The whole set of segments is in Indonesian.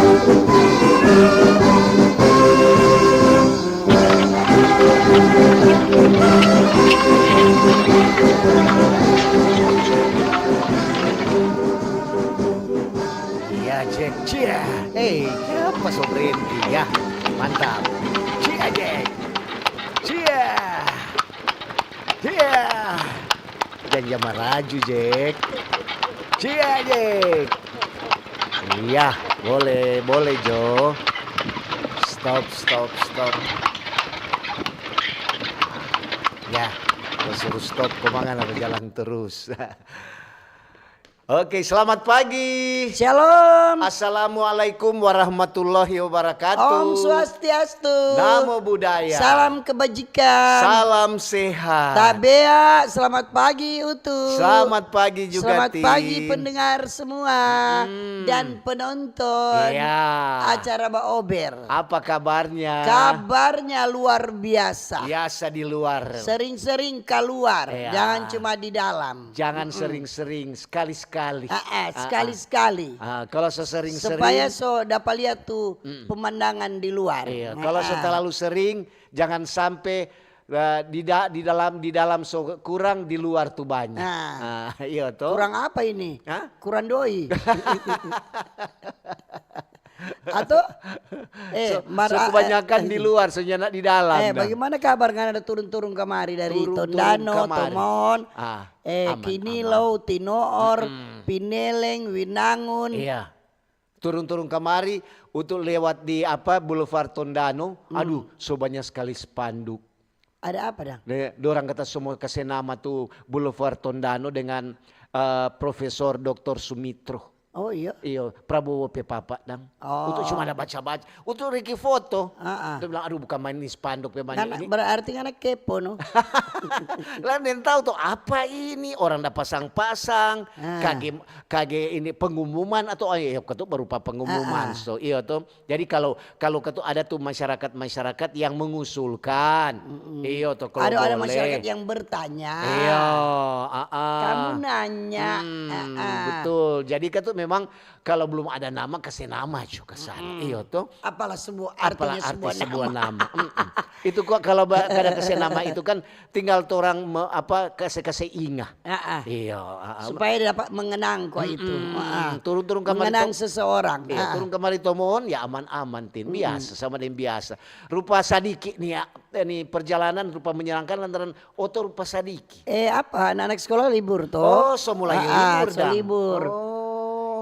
Iya Jack, cia. Kenapa so berhenti ya? Mantap. Cia Jack. Cia. Cia. Dan jangan raju Jack. Cia Jack. Iya, boleh Jo. Stop. Ya, kalau suruh stop kemangan atau jalan terus. Oke, selamat pagi. Shalom. Assalamualaikum warahmatullahi wabarakatuh. Om Swastiastu. Namo Buddhaya. Salam kebajikan. Salam sehat. Tabea, selamat pagi Utu. Selamat pagi juga Selamat Tin. pagi pendengar semua dan penonton acara Baober. Apa kabarnya? Kabarnya luar biasa. Biasa di luar. Sering-sering keluar, Iya. jangan cuma di dalam. Jangan sering-sering, sekali-sekali. Sekali-sekali. Kalau sesering-sering. Supaya so dapat lihat tuh pemandangan di luar. Iya, kalau terlalu sering jangan sampai di dalam so kurang, di luar tuh banyak. Iya toh. Kurang apa ini? Hah? Kurang doi. Atau kebanyakan di luar, senyana di dalam. bagaimana kabar? Kan ada turun-turun kemari dari Tondano, Tomon, aman. Kinilo, Tinoor, Pineleng, Winangun. Iya. Turun-turun kemari untuk lewat di Boulevard Tondano. Aduh, so banyak sekali spanduk. Ada apa dah? Dorang kata semua kasih nama tuh Boulevard Tondano dengan Profesor Dr. Sumitro. Oh iya. Iya, Prabowo pe papa dang. Oh. Untuk cuma ada baca-baca. Untuk Ricky foto. Dia bilang aduh bukan main ini spanduk pe banyak ini. Berarti anak kepo no. Lah nen tahu tuh apa ini orang dah pasang-pasang. Kage ini pengumuman atau ketu berupa pengumuman. So iya tuh. Jadi kalau ketu ada tuh masyarakat yang mengusulkan. Iya tuh kalau Ada boleh. masyarakat yang bertanya. Iya, Kamu nanya. Betul. Jadi ketu memang kalau belum ada nama kasih nama juga sana. Iya tuh. Apalah artinya sebuah nama. Itu kok kalau ada kasih nama itu kan tinggal orang kasih ingat. Iya. Supaya dapat mengenang kok itu. Turun-turun kamar mengenang seseorang. Iya, turun kamar tomon ya aman-aman Tin. Biasa sama dengan biasa. Rupa sadiki nih ya. Ini perjalanan rupa menyenangkan lantaran rupa sadiki. Anak-anak sekolah libur toh? Oh, so mulai libur dah. libur.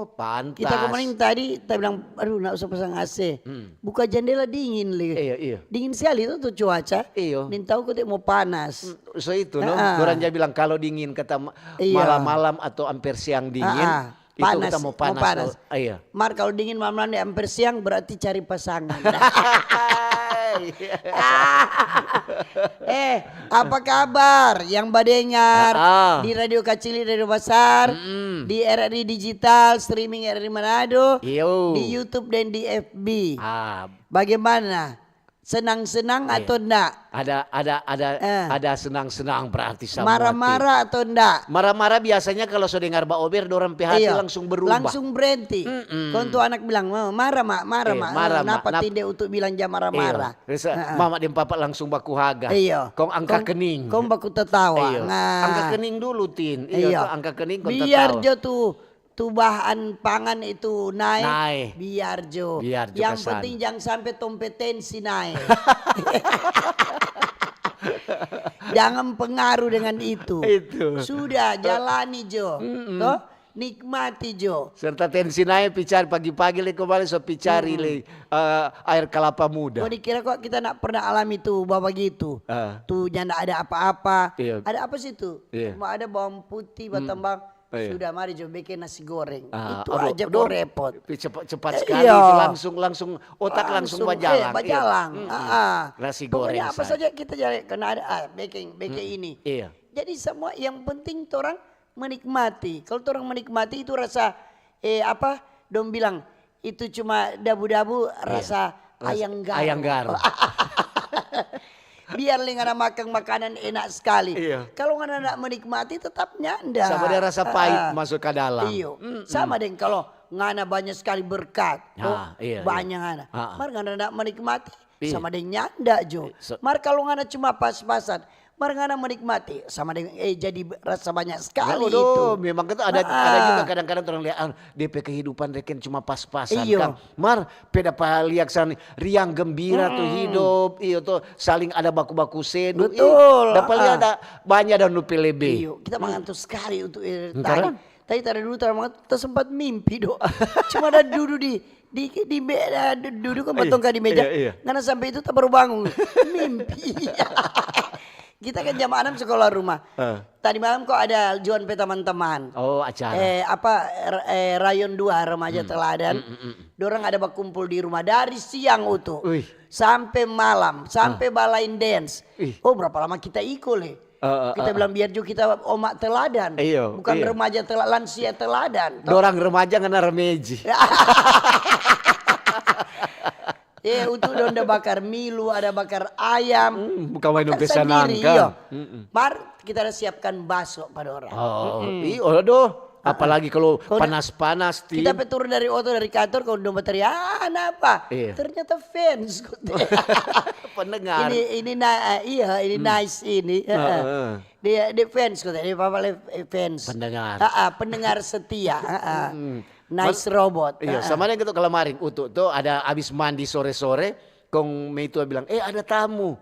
Oh, pantas. Kita kemarin tadi kita bilang aduh nak usah pasang AC. Buka jendela dingin lagi. Iya. Dingin sekali tuh cuaca. Iya. Nin tahu kok mau panas. So itu no. Doranja bilang kalau dingin kata malam-malam atau hampir siang dingin. Itu panas, kita mau panas. Iya. Mar kalau dingin malam-malam hampir siang berarti cari pasangan. Apa kabar yang badengar di Radio Kacili, Radio Besar, di RRI Digital, streaming RRI Manado, di YouTube dan di FB. Bagaimana? Senang-senang atau enggak? Ada senang-senang berarti sama. Marah-marah atau enggak? Marah-marah biasanya kalau sudah dengar Baober dorang hati langsung berubah. Langsung berhenti. Kalau tuh anak bilang marah mak. Kenapa tidak untuk bilang jangan marah-marah? Mama dan papa langsung baku haga. Iya. Kong angka kening. Kong baku tertawa. Angka kening dulu Tin. Iya. Angka kening kong tertawa. Biar jo tuh bahan pangan itu naik. Biar jo. Yang penting jangan sampai kompetensi naik. Jangan pengaruh dengan itu. Sudah jalani jo. Toh nikmati jo. Serta tensi naik picari pagi-pagi kembali picari air kelapa muda. Kau dikira kok kita nak pernah alami tuh bapak gitu. Tuh jangan ada apa-apa. Ada apa sih tuh? Cuma ada bawang putih batambang. Sudah mari coba bikin nasi goreng. Itu aja kok repot. Cepat sekali langsung otak langsung berjalan. Nasi goreng. Pokoknya apa saja kita jadi kena ada baking ini. Jadi semua yang penting orang menikmati. Kalau orang menikmati itu rasa dong bilang itu cuma dabu-dabu rasa ayang garam. Biar nggak makan makanan enak sekali. Kalau nggak menikmati tetap nyanda. Sama dia rasa pahit masuk ke dalam. Sama deh kalau ngana banyak sekali berkat. Iya, banyak ngana. Mar ngana nak menikmati sama dengan nyanda jo. So, mar kalau ngana cuma pas-pasan, mar ngana menikmati sama dengan jadi rasa banyak sekali itu. Memang itu ada juga kadang-kadang orang lihat DP kehidupan reken cuma pas-pasan kan. Mar peda lihat sana riang gembira tuh hidup, iyo tuh saling ada baku-baku sedu. Betul. Dapat lihat ada banyak dan nupi lebih. Iyo, kita mengantuk sekali untuk tadi dulu sempat mimpi do. Cuma ada duduk duduk kan batongkan di meja. Karena sampai itu tak baru bangun. Mimpi. Kita kan jam 6 sekolah rumah. Tadi malam kok ada juan pe teman-teman. Oh, acara. Rayon 2 remaja teladan. Dorang ada berkumpul di rumah dari siang utuh. Sampai malam, sampai balain dance. Oh, berapa lama kita ikut kita bilang biar juga kita omak teladan. Bukan remaja lansia teladan. Dorang remaja ngana remeji. Untuk donda bakar milu, ada bakar ayam. Bukan main pesan nangka. Mar kita ada siapkan bakso pada orang. Aduh. Apalagi kalau panas-panas. Kita turun dari kantor kau udah teriak apa? Ternyata fans. Pendengar. Ini nice ini. Dia fans kok, dia fans. Pendengar. Pendengar setia. Nice robot. Iya, sama dengan itu kelamarin utuh tuh ada abis mandi sore-sore, kong Meitua bilang, ada tamu.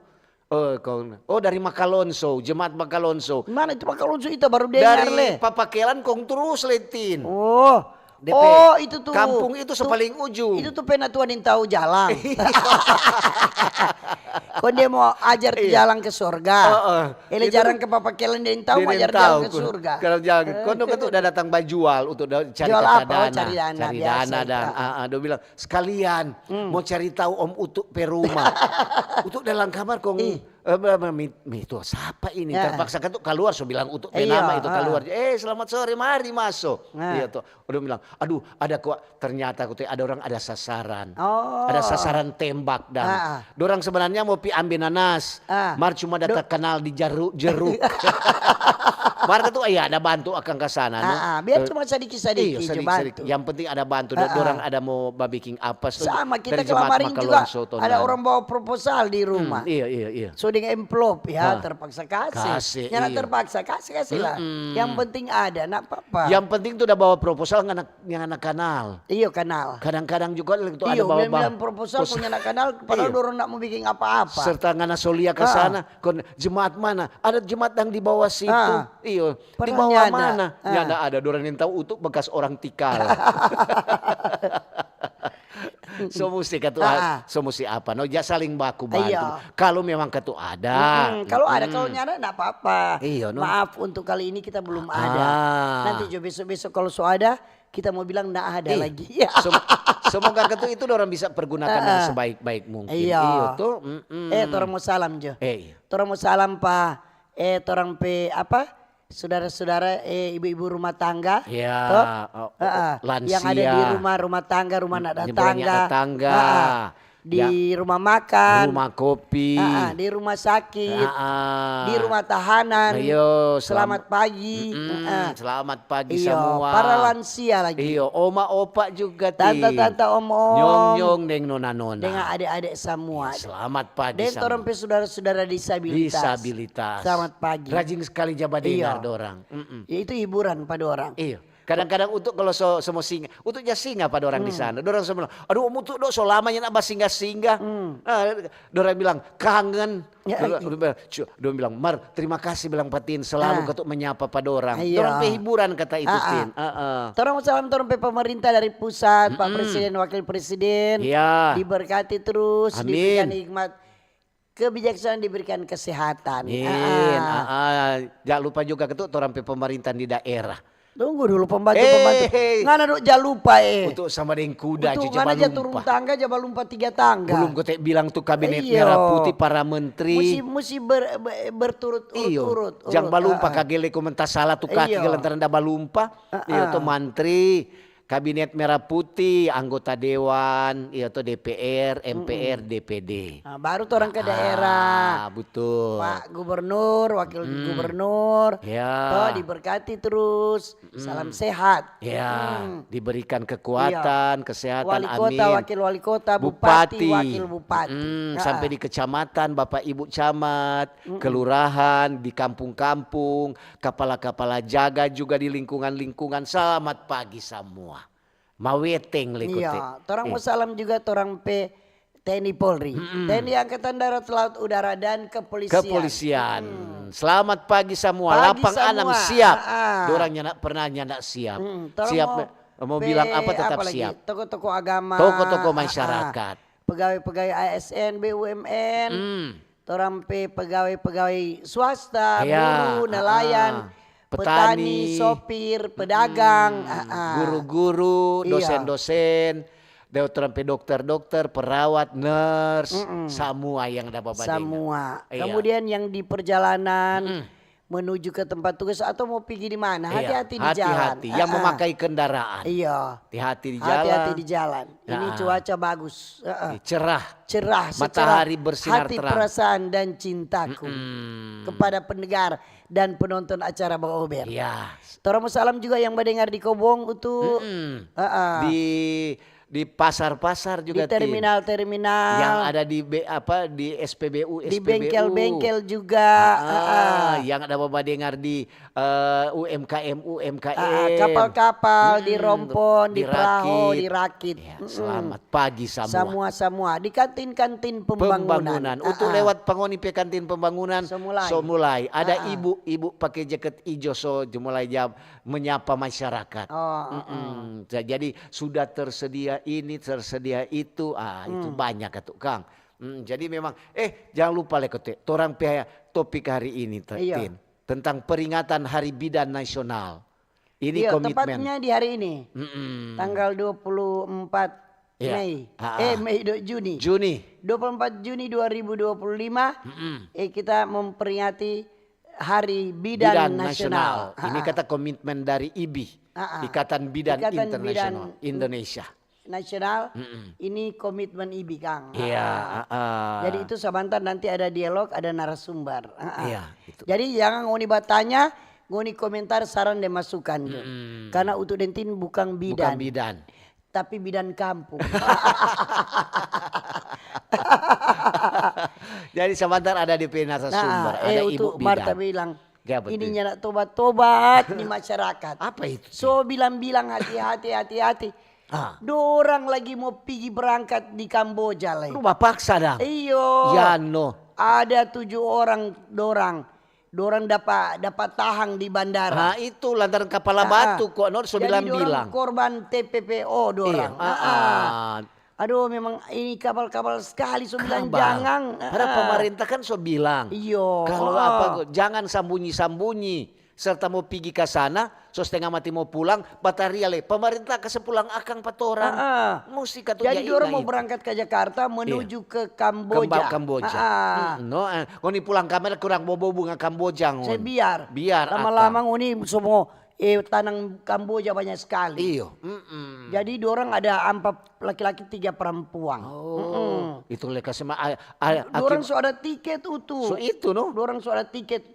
Dari Makalonso, jemaat Makalonso. Mana itu Makalonso itu baru dengar Dari Papakelan kong terus letin. DP, itu tuh. Kampung itu sepaling ujung. Itu tuh penatuan yang tahu jalan. Kau dia mau ajar jalan ke surga. Ele jarang ke Papakelan dia yang tahu ajar jalan ke surga. Kalau jalan, kau udah datang bajual untuk cari dana. Cari dana dan dia bilang sekalian mau cari tahu Om Utuk pe rumah. Utuk dalam kamar kong itu siapa ini terpaksa kan tuh keluar so bilang Utuk pe nama itu keluar. Selamat sore mari masuk. Dia tuh udah bilang aduh ada kok ternyata ada orang ada sasaran. Ada sasaran tembak dan dorang sebenarnya mau pi ambil nanas. Mar cuma data kenal di jeruk. Mar tuh ada bantu akan ke sana. Biar cuma sedikit. Yang penting ada bantu. Dorang ada mau babiking apa. Sama kita kemarin juga ada orang bawa proposal di rumah. Iya. So dengan envelope terpaksa kasih. Yang terpaksa kasih lah. Yang penting ada, nak apa-apa. Yang penting tuh udah bawa proposal yang anak kanal. Iya kanal. Kadang-kadang juga itu ada bawa proposal punya anak kanal. Padahal dorong nak mau bikin apa-apa. Serta ngana solia ke sana. Jemaat mana? Ada jemaat yang di bawah situ. Iya. Di bawah mana? Nyanda ada. Dorang yang tahu untuk bekas orang tikal. So mesti apa? No, ya saling baku bantu. Kalau memang ketu ada. Kalau ada, kalau nyada enggak apa-apa. No. Maaf untuk kali ini kita belum ada. Nanti besok-besok kalau ada, kita mau bilang enggak ada lagi. Semoga ketu itu orang bisa pergunakan dengan sebaik-baik mungkin. Iya. Torang mau salam jo. Torang mau salam pa. Torang pe apa? Saudara-saudara ibu-ibu rumah tangga lansia yang ada di rumah tangga, rumah nak tangga, di rumah makan, rumah kopi, di rumah sakit, di rumah tahanan. Selamat pagi. Selamat pagi semua. Para lansia lagi. Oma opa juga tante om. Nyong deng nona. Dengan adik-adik semua. Selamat pagi. Dan orang saudara-saudara disabilitas. Selamat pagi. Rajin sekali jabat dengar dorang. Itu hiburan pada orang. Kadang-kadang untuk kalau semua singa, untuk singa pada orang di sana. Dorang semua bilang, aduh untuk so lamanya nak singgah. Dorang bilang kangen. Dorang bilang, Mar terima kasih bilang Patin selalu ketuk menyapa pada orang. Dorang hiburan kata itu Tin. Dorang salam dorang pemerintah dari pusat, Pak Presiden, Wakil Presiden. Diberkati terus, diberikan hikmat. Kebijaksanaan, diberikan kesehatan. Jangan lupa juga ketuk orang pemerintah di daerah. Tunggu dulu pembantu. Ngana dok jangan lupa Untuk sama dengan kuda untuk ngana aja turun tangga jaba lumpa 3 tangga. Belum kau bilang tuh kabinet merah putih para menteri. Mesti berturut-turut. Jangan balumpa kagele komentar salah tuh kaki lantaran dah balumpa. Itu menteri. Kabinet Merah Putih, anggota Dewan, atau DPR, MPR, DPD. Nah, baru orang ke daerah. Betul. Pak Gubernur, Wakil Gubernur, toh diberkati terus, salam sehat. Ya, diberikan kekuatan, kesehatan, wali kota, amin. wakil wali kota, bupati, wakil bupati. Sampai di kecamatan, Bapak Ibu camat, kelurahan, di kampung-kampung, kepala-kepala jaga juga di lingkungan-lingkungan. Selamat pagi semua. Maweteng likote. Iya, torang mau salam juga torang pe TNI Polri, TNI Angkatan Darat, Laut, Udara, dan Kepolisian. Selamat pagi semua. Pagi Lapang semua. anam siap. Dorang pernah nyandak siap. Siap mau bilang apa tetap siap. Tokoh-tokoh agama. Tokoh-tokoh masyarakat. Pegawai-pegawai ASN, BUMN. Torang pe pegawai-pegawai swasta, buruh, nelayan. Petani, sopir, pedagang, guru-guru, dosen-dosen, dokter-dokter, perawat, nurse, semua yang dapat badengar. Semua. Kemudian yang di perjalanan menuju ke tempat tugas atau mau pergi di mana, hati-hati di jalan. Hati-hati, yang memakai kendaraan. Iya. Hati-hati di jalan. Hati-hati di jalan. Ini cuaca bagus. Cerah. Matahari bersinar hati, terang. perasaan dan cintaku kepada pendengar dan penonton acara Bang Ober. Iya. Torang salam juga yang mendengar di Kobong itu. Di pasar-pasar juga, di terminal-terminal yang ada di SPBU, di bengkel-bengkel juga, yang ada Bapak dengar di UMKM, kapal-kapal, di rompon, di perahu, dirakit. Selamat pagi semua di kantin-kantin pembangunan. Untuk lewat pangoni pe kantin pembangunan so mulai ada ibu pakai jaket hijau mulai jam menyapa masyarakat. Jadi sudah tersedia ini, tersedia itu, itu banyak itu Kang. Jadi memang jangan lupa lekote, torang topik hari ini tentang peringatan Hari Bidan Nasional. Ini komitmen. Tepatnya di hari ini, tanggal 24 Mei, Juni. 24 Juni 2025, kita memperingati Hari Bidan Nasional. Ini kata komitmen dari IBI, Ikatan Bidan Internasional Indonesia. Nasional, ini komitmen IBI Kang. Iya. Jadi itu sebentar nanti ada dialog, ada narasumber. Gitu. Jadi jangan ngoni bertanya, ngoni komentar, saran dan masukan. Karena untuk dentin bukan bidan. Tapi bidan kampung. Jadi sebentar ada di narasumber, ada Ibu Bidan. Marta bilang, ini nyanak tobat-tobat di masyarakat. Apa itu? So bilang hati-hati. Dorang lagi mau pergi berangkat di Kamboja lah. Lu paksa dah. Iyo. Yano. Ada 7 orang dorang dapat tahan di bandara. Itu lantaran kepala batu kok so bilang. Jadi dorang korban TPPO dorang. Aduh memang ini kapal-kapal sekali so bilang jangan. Padahal pemerintah kan so bilang. Iyo. Kalau jangan sambunyi-sambunyi. Serta mau pergi ke sana, so setengah mati mau pulang, bataria pemerintah kasih pulang akang patorang. Mesti jadi orang mau berangkat ke Jakarta menuju ke Kamboja. Ngoni pulang kamera kurang bobo bunga Kamboja. Saya biar. Lama-lama ngoni semua tanang Kamboja banyak sekali. Iyo. Jadi orang ada 4 laki-laki 3 perempuan. Itu leka sama. Orang so ada tiket utuh. So itu no. Orang so ada tiket.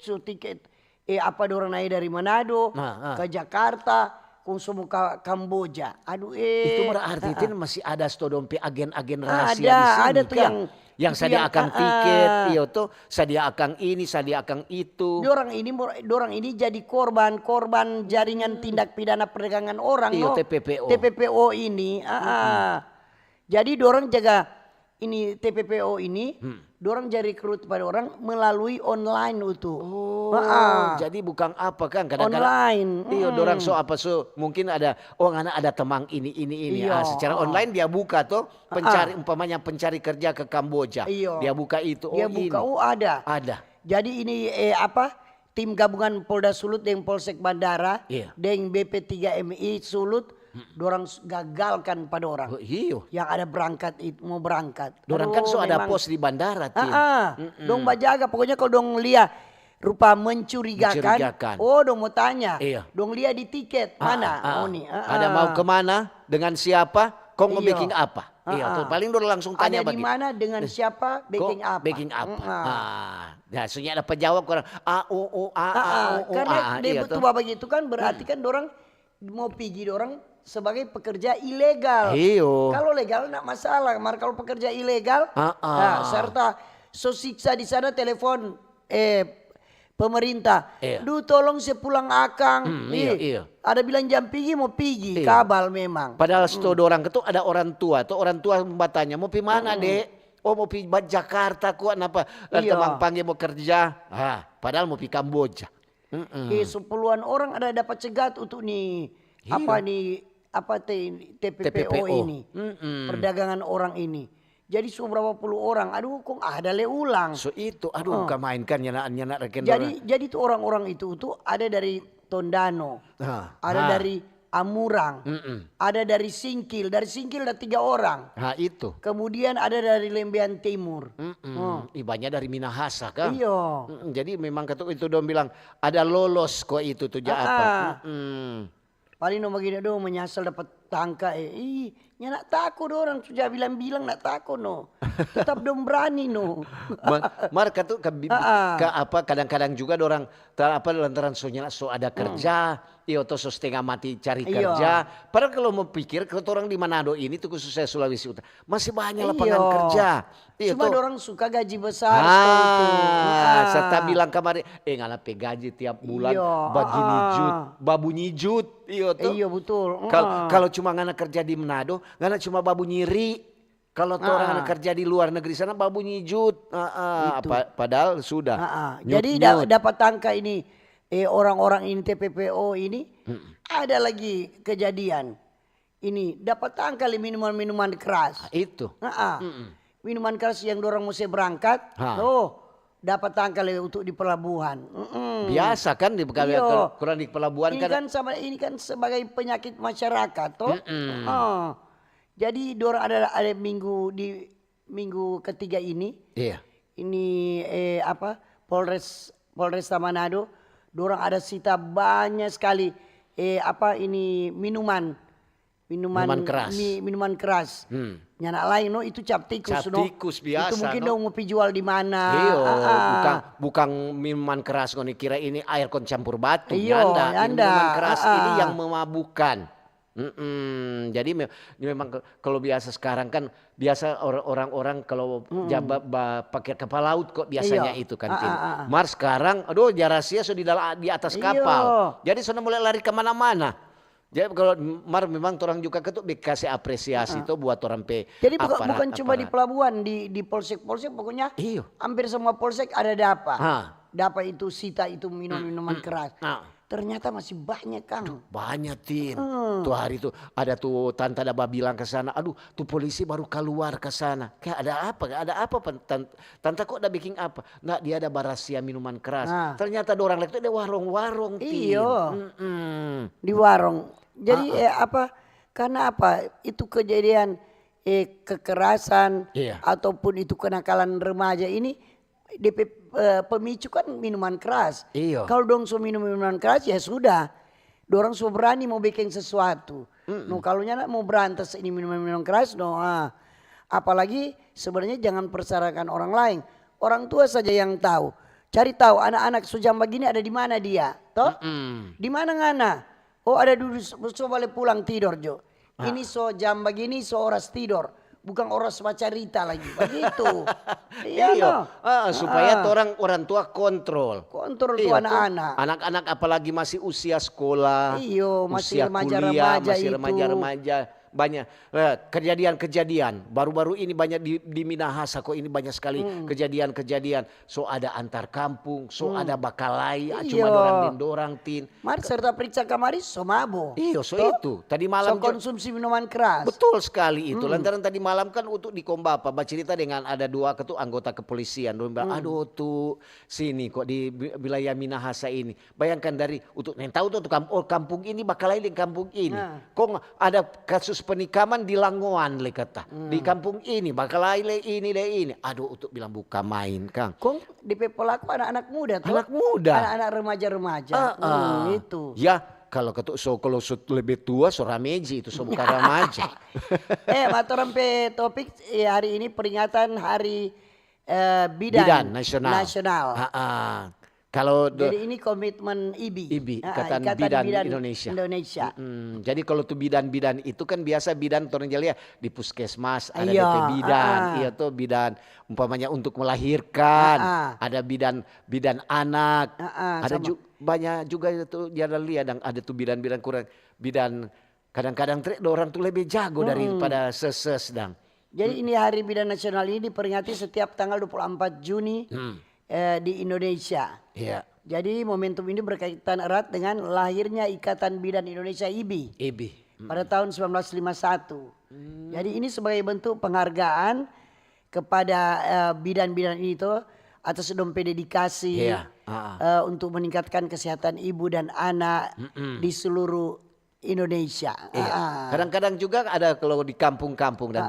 Dorang naik dari Manado ke Jakarta, semua ke Kamboja. Itu berarti itu masih ada dompe agen-agen rahasia di sini. Ada tuh yang sadia akan tiket, sadia akan ini, sadia akan itu. Dorang ini jadi korban jaringan tindak pidana perdagangan orang. TPPO ini. Jadi dorang jaga ini TPPO ini. Dorang jadi rekrut pada orang melalui online itu. Jadi bukan apa kan kadang-kadang online. Dorang mungkin ada anak ada temang ini. Secara online dia buka umpamanya pencari kerja ke Kamboja. Dia buka itu. Ada. Jadi ini tim gabungan Polda Sulut dengan Polsek Bandara dengan BP3MI Sulut. Dorang gagalkan pada orang yang ada mau berangkat. Dorang kan ada pos di bandara. Dong bajaga pokoknya kalau dong lihat rupa mencurigakan. Oh, dong mau tanya. Iya. Dong lihat di tiket mana? Oh nih. Ada mau kemana? Dengan siapa? Kok mau baking apa? Iya, tuh paling dulu langsung tanya ada di mana dengan siapa baking apa? Baking apa? Nah, soalnya dapat jawab orang karena dia betul begitu kan berarti kan dorang mau pergi dorang sebagai pekerja ilegal. Iyo. Kalau legal enggak masalah, mar kalau pekerja ilegal, nah, serta sosiksa di sana telepon pemerintah. Duh tolong sepulang akang. Iya. Ada bilang jam pergi mau pergi, kabal memang. Padahal setelah orang itu ada orang tua, tuh orang tua bertanya mau pergi mana dek? Oh mau pergi Jakarta kok, kenapa? Teman panggil mau kerja, padahal mau pergi Kamboja. Sepuluhan orang ada dapat cegat untuk nih TPPO ini, perdagangan orang ini. Jadi berapa puluh orang, aduh kok ada ulang. So itu, aduh bukan main kan nyanak reken. Jadi tuh orang-orang itu tuh ada dari Tondano, ada dari Amurang, ada dari Singkil. Dari Singkil ada 3 orang. Nah itu. Kemudian ada dari Lembean Timur. Banyak dari Minahasa kan. Iya. Jadi memang itu dong bilang ada lolos kok itu tuh apa. Paling no begini doh menyasal dapat tangka nak takut orang sudah bilang nak takut no. Tetap dong berani no. Marka tuh kadang-kadang juga orang lantaran so ada kerja, atau so setengah mati cari kerja. Padahal kalau mau pikir kalau orang di Manado ini tuh khususnya Sulawesi Utara masih banyak lapangan kerja. Cuma orang suka gaji besar. Serta bilang kemarin, ngalape gaji tiap bulan babu nyijut. Iya betul. Kalau cuma ngana kerja di Manado, ngana cuma babu nyiri. Kalau orang ngana kerja di luar negeri sana babu nyijut. Padahal sudah. Jadi dapat tangka ini orang-orang ini TPPO ini ada lagi kejadian. Ini dapat tangka minuman-minuman keras. Itu. Minuman keras yang dorang mesti berangkat. Dapat tangkal untuk di pelabuhan. Biasa kan di kurang di pelabuhan ini kan sebagai penyakit masyarakat toh. Jadi dorang ada minggu ketiga ini. Iya. Ini Polres Manado, dorang ada sita banyak sekali minuman keras. Nyanak lain itu cap tikus biasa. Itu mungkin dong mau jual di mana. Bukan minuman keras kau kira ini air kon campur batu. Minuman keras ini yang memabukkan. Jadi memang kalau biasa sekarang kan biasa orang-orang kalau pakai kapal laut kok biasanya itu kan. Mar sekarang rahasia sudah di atas kapal. Jadi sudah mulai lari kemana-mana. Jadi kalau memang orang juga kasih apresiasi itu buat orang Jadi bukan cuma di pelabuhan, di polsek-polsek pokoknya hampir semua polsek ada dapat itu sita itu minuman keras. Ternyata masih banyak Kang. Banyak Tin. Tuh hari itu ada tuh Tante Daba bilang ke sana, aduh tuh polisi baru keluar ke sana. Kayak ada apa Tante kok udah bikin apa? Nah dia ada barasia minuman keras. Ternyata ada orang lain itu ada warung-warung Tin. Iya. Di warung. Jadi karena itu kejadian kekerasan ataupun itu kenakalan remaja ini pemicu kan minuman keras. Iya. Kalau dong minum minuman keras ya sudah. Dorang berani mau bikin sesuatu. Kalau nyana mau berantas ini minuman keras apalagi sebenarnya jangan persarakan orang lain. Orang tua saja yang tahu. Cari tahu anak-anak sejam begini ada di mana dia. Toh? Di mana ngana? Oh ada dulu boleh pulang tidur Jo. Ini jam begini oras tidur. Bukan oras cerita lagi. Begitu. Iya. Supaya orang tua kontrol. Kontrol tuh anak-anak. Anak-anak apalagi masih usia sekolah. Iya masih remaja-remaja itu. Masih remaja-remaja. Banyak kejadian-kejadian baru-baru ini banyak di Minahasa kok ini banyak sekali kejadian-kejadian. So ada antar kampung, so ada bakalai, cuma dorang Tin. Mari serta periksa kamari so mabo. Iya so itu. Tadi malam konsumsi minuman keras. Betul sekali itu. Lantaran tadi malam kan untuk di Kombapa bercerita dengan ada 2 anggota kepolisian. Dia bilang aduh tuh sini kok di wilayah Minahasa ini. Bayangkan dari untuk tahu tuh kampung ini bakalai di kampung ini. Kok ada kasus penikaman di Langoan le kata. Di kampung ini bakal ini. Aduh untuk bilang buka main Kang. Kong di pelaku anak-anak muda tuh. Anak muda. Anak-anak remaja-remaja. Itu. Ya kalau kalau lebih tua so rameji itu so bukan remaja. Matoran pe topik hari ini peringatan hari bidan nasional. Kalau jadi ini komitmen IBI, Ikatan Bidan Indonesia. Jadi kalau tuh bidan itu kan biasa bidan orang Jalia di puskesmas ada DP bidan, iya tuh bidan umpamanya untuk melahirkan, ada bidan anak, ada banyak juga itu jalan lihat ada tuh bidan kurang bidan kadang-kadang orang tuh lebih jago daripada sedang. Jadi ini hari bidan nasional ini diperingati setiap tanggal 24 Juni. Di Indonesia. Iya. Jadi momentum ini berkaitan erat dengan lahirnya Ikatan Bidan Indonesia IBI. Pada tahun 1951. Jadi ini sebagai bentuk penghargaan kepada bidan-bidan itu atas dompet dedikasi untuk meningkatkan kesehatan ibu dan anak di seluruh Indonesia. Kadang-kadang juga ada kalau di kampung-kampung dan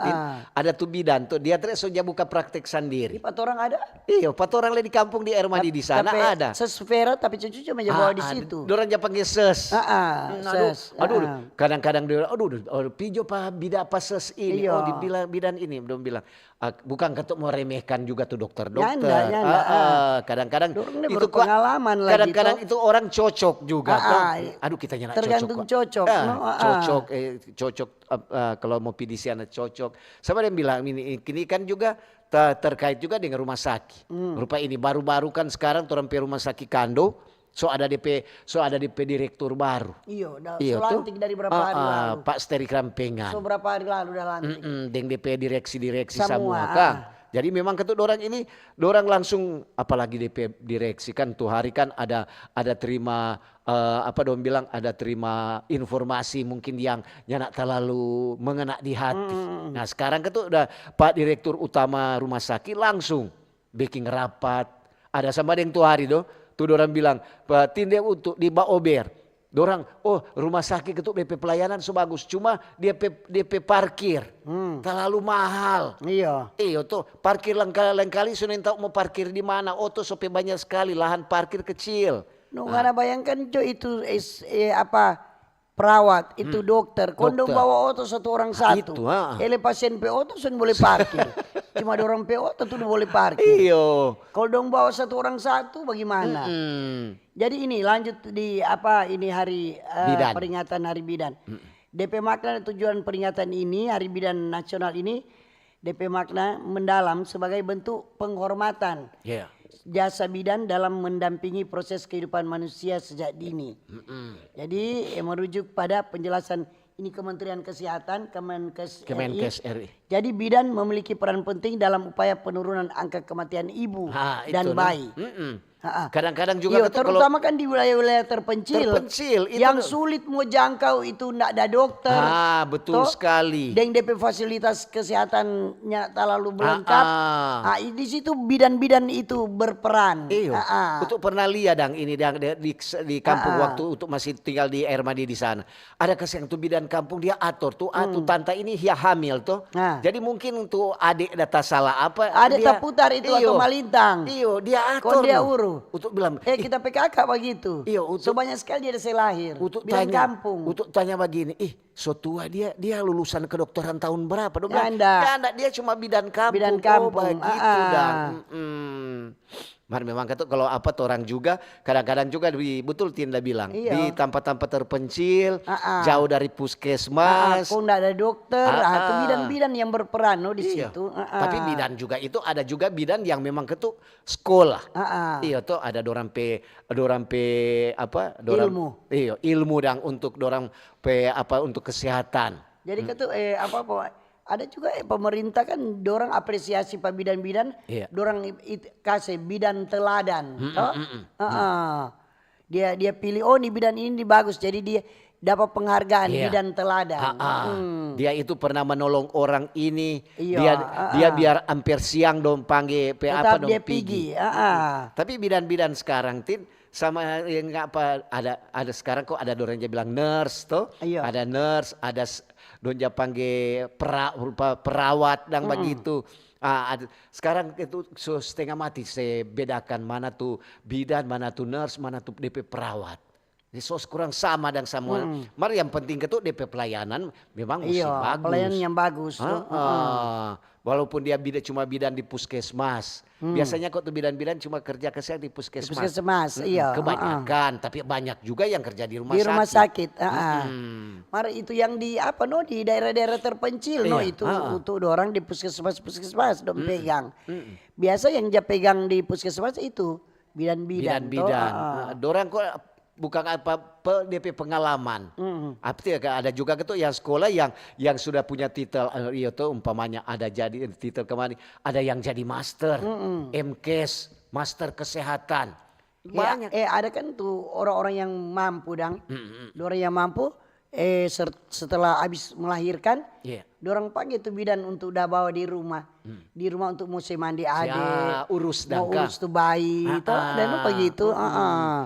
ada tuh bidan tuh dia terus saja buka praktek sendiri. Empat orang ada? Iya, 4 orang di kampung di Ermadi di sana ada. Sesfera tapi cucu cuma bawa di situ. Dorang aja panggil ses. Aduh, kadang-kadang dia pijo pa bida apa ses ini. Oh dibilang bidan ini belum bilang. Bukan ketuk mau remehkan juga tuh dokter-dokter. Kadang-kadang itu pengalaman lagi. Kadang-kadang itu orang cocok juga. Aduh kita nyala tergantung cocok. Cocok kalau mau PDC cocok. Sama dia bilang ini kan juga terkait juga dengan rumah sakit. Rupa ini baru-baru kan sekarang orang rumah sakit Kando. So ada DP direktur baru. Iya, lantik dari berapa hari lalu. Pak Steri Krampengan. So berapa hari lalu udah lantik. Dengan DP direksi semua Kang. Jadi memang ketuk dorang ini dorang langsung apalagi DP direksi kan tuh hari kan ada terima ada terima informasi mungkin yang nyanak terlalu mengena di hati. Nah sekarang ketuk udah Pak Direktur Utama Rumah Sakit langsung bikin rapat. Ada sama yang tuh hari tuh dorang bilang tinde untuk di Baober. Dorang rumah sakit ketuk BP pelayanan so bagus. Cuma DP parkir terlalu mahal. Iya tuh parkir lain kali sudah tahu mau parkir di mana. Tuh sope banyak sekali lahan parkir kecil. Nggak bayangkan itu perawat itu dokter. Kondom bawa satu orang satu. Ele pasien PO tuh sudah boleh parkir. Cuma ada orang PO tuh boleh parkir. Iyo. Kalau dong bawa satu orang satu bagaimana? Jadi ini lanjut di ini hari peringatan Hari Bidan. DP makna tujuan peringatan ini Hari Bidan Nasional ini DP makna mendalam sebagai bentuk penghormatan jasa bidan dalam mendampingi proses kehidupan manusia sejak dini. Jadi merujuk pada penjelasan ini Kementerian Kesehatan Kemenkes RI. Jadi bidan memiliki peran penting dalam upaya penurunan angka kematian ibu dan bayi. Kadang-kadang juga terutama kan di wilayah-wilayah terpencil yang sulit mau jangkau itu ndak ada dokter. Betul sekali. Dan DP fasilitas kesehatannya terlalu lengkap. Di situ bidan-bidan itu berperan. Untuk pernah lihat ini di kampung waktu untuk masih tinggal di Ermadi di sana. Ada kesyang tuh bidan kampung dia atur tante ini dia hamil tuh. Jadi mungkin tuh adik data salah apa. Adik tak putar itu atau malintang. Dia atur. Dia urus. Untuk bilang kita PKK begitu. So banyak sekali dia lahir. Untuk bidan tanya kampung. Untuk tanya begini, so tua dia lulusan kedokteran tahun berapa? Dia cuma bidan kampung. Bidan kampung. Begitu dah. Memang kalau orang juga kadang-kadang juga betul Tinda bilang di tempat-tempat terpencil jauh dari puskesmas. Kok enggak ada dokter, itu bidan-bidan yang berperan di situ. Tapi bidan juga itu ada juga bidan yang memang ketuk sekolah. Tuh ada dorang ilmu. Ilmu dan untuk dorang untuk kesehatan. Jadi ketuk ada juga pemerintah kan dorang apresiasi pak bidan-bidan, dorang kasih bidan teladan. Dia pilih nih bidan ini bagus, jadi dia dapat penghargaan bidan teladan. Dia itu pernah menolong orang ini. Dia biar hampir siang dong panggil dia pergi. Tapi bidan-bidan sekarang sama yang ada sekarang kok ada dorangnya bilang nurse tuh. Ada nurse, ada donja panggil perawat dan begitu. Sekarang itu setengah mati saya bedakan mana tuh bidan, mana tuh nurse, mana tuh DP perawat. Jadi kurang sama dan semua. Mari yang penting itu DP pelayanan memang mesti bagus. Pelayanan yang bagus. Walaupun dia cuma bidan di puskesmas. Biasanya kok tuh bidan-bidan cuma kerja di puskesmas. Puskesmas, iya. Kebanyakan, tapi banyak juga yang kerja di rumah sakit. Di rumah sakit. Mari itu yang di di daerah-daerah terpencil itu untuk orang di puskesmas dong pegang. Biasa yang dia pegang di puskesmas itu bidan-bidan. Dorang kok bukan DP pengalaman. Artinya ada juga gitu yang sekolah yang sudah punya titel itu umpamanya ada jadi titel kemarin, ada yang jadi master, MKes, master kesehatan. Banyak. Ada kan tuh orang-orang yang mampu orang yang mampu setelah habis melahirkan, dorang panggil tuh bidan untuk udah bawa di rumah. Di rumah untuk musim mandi urus tuh bayi dan begitu.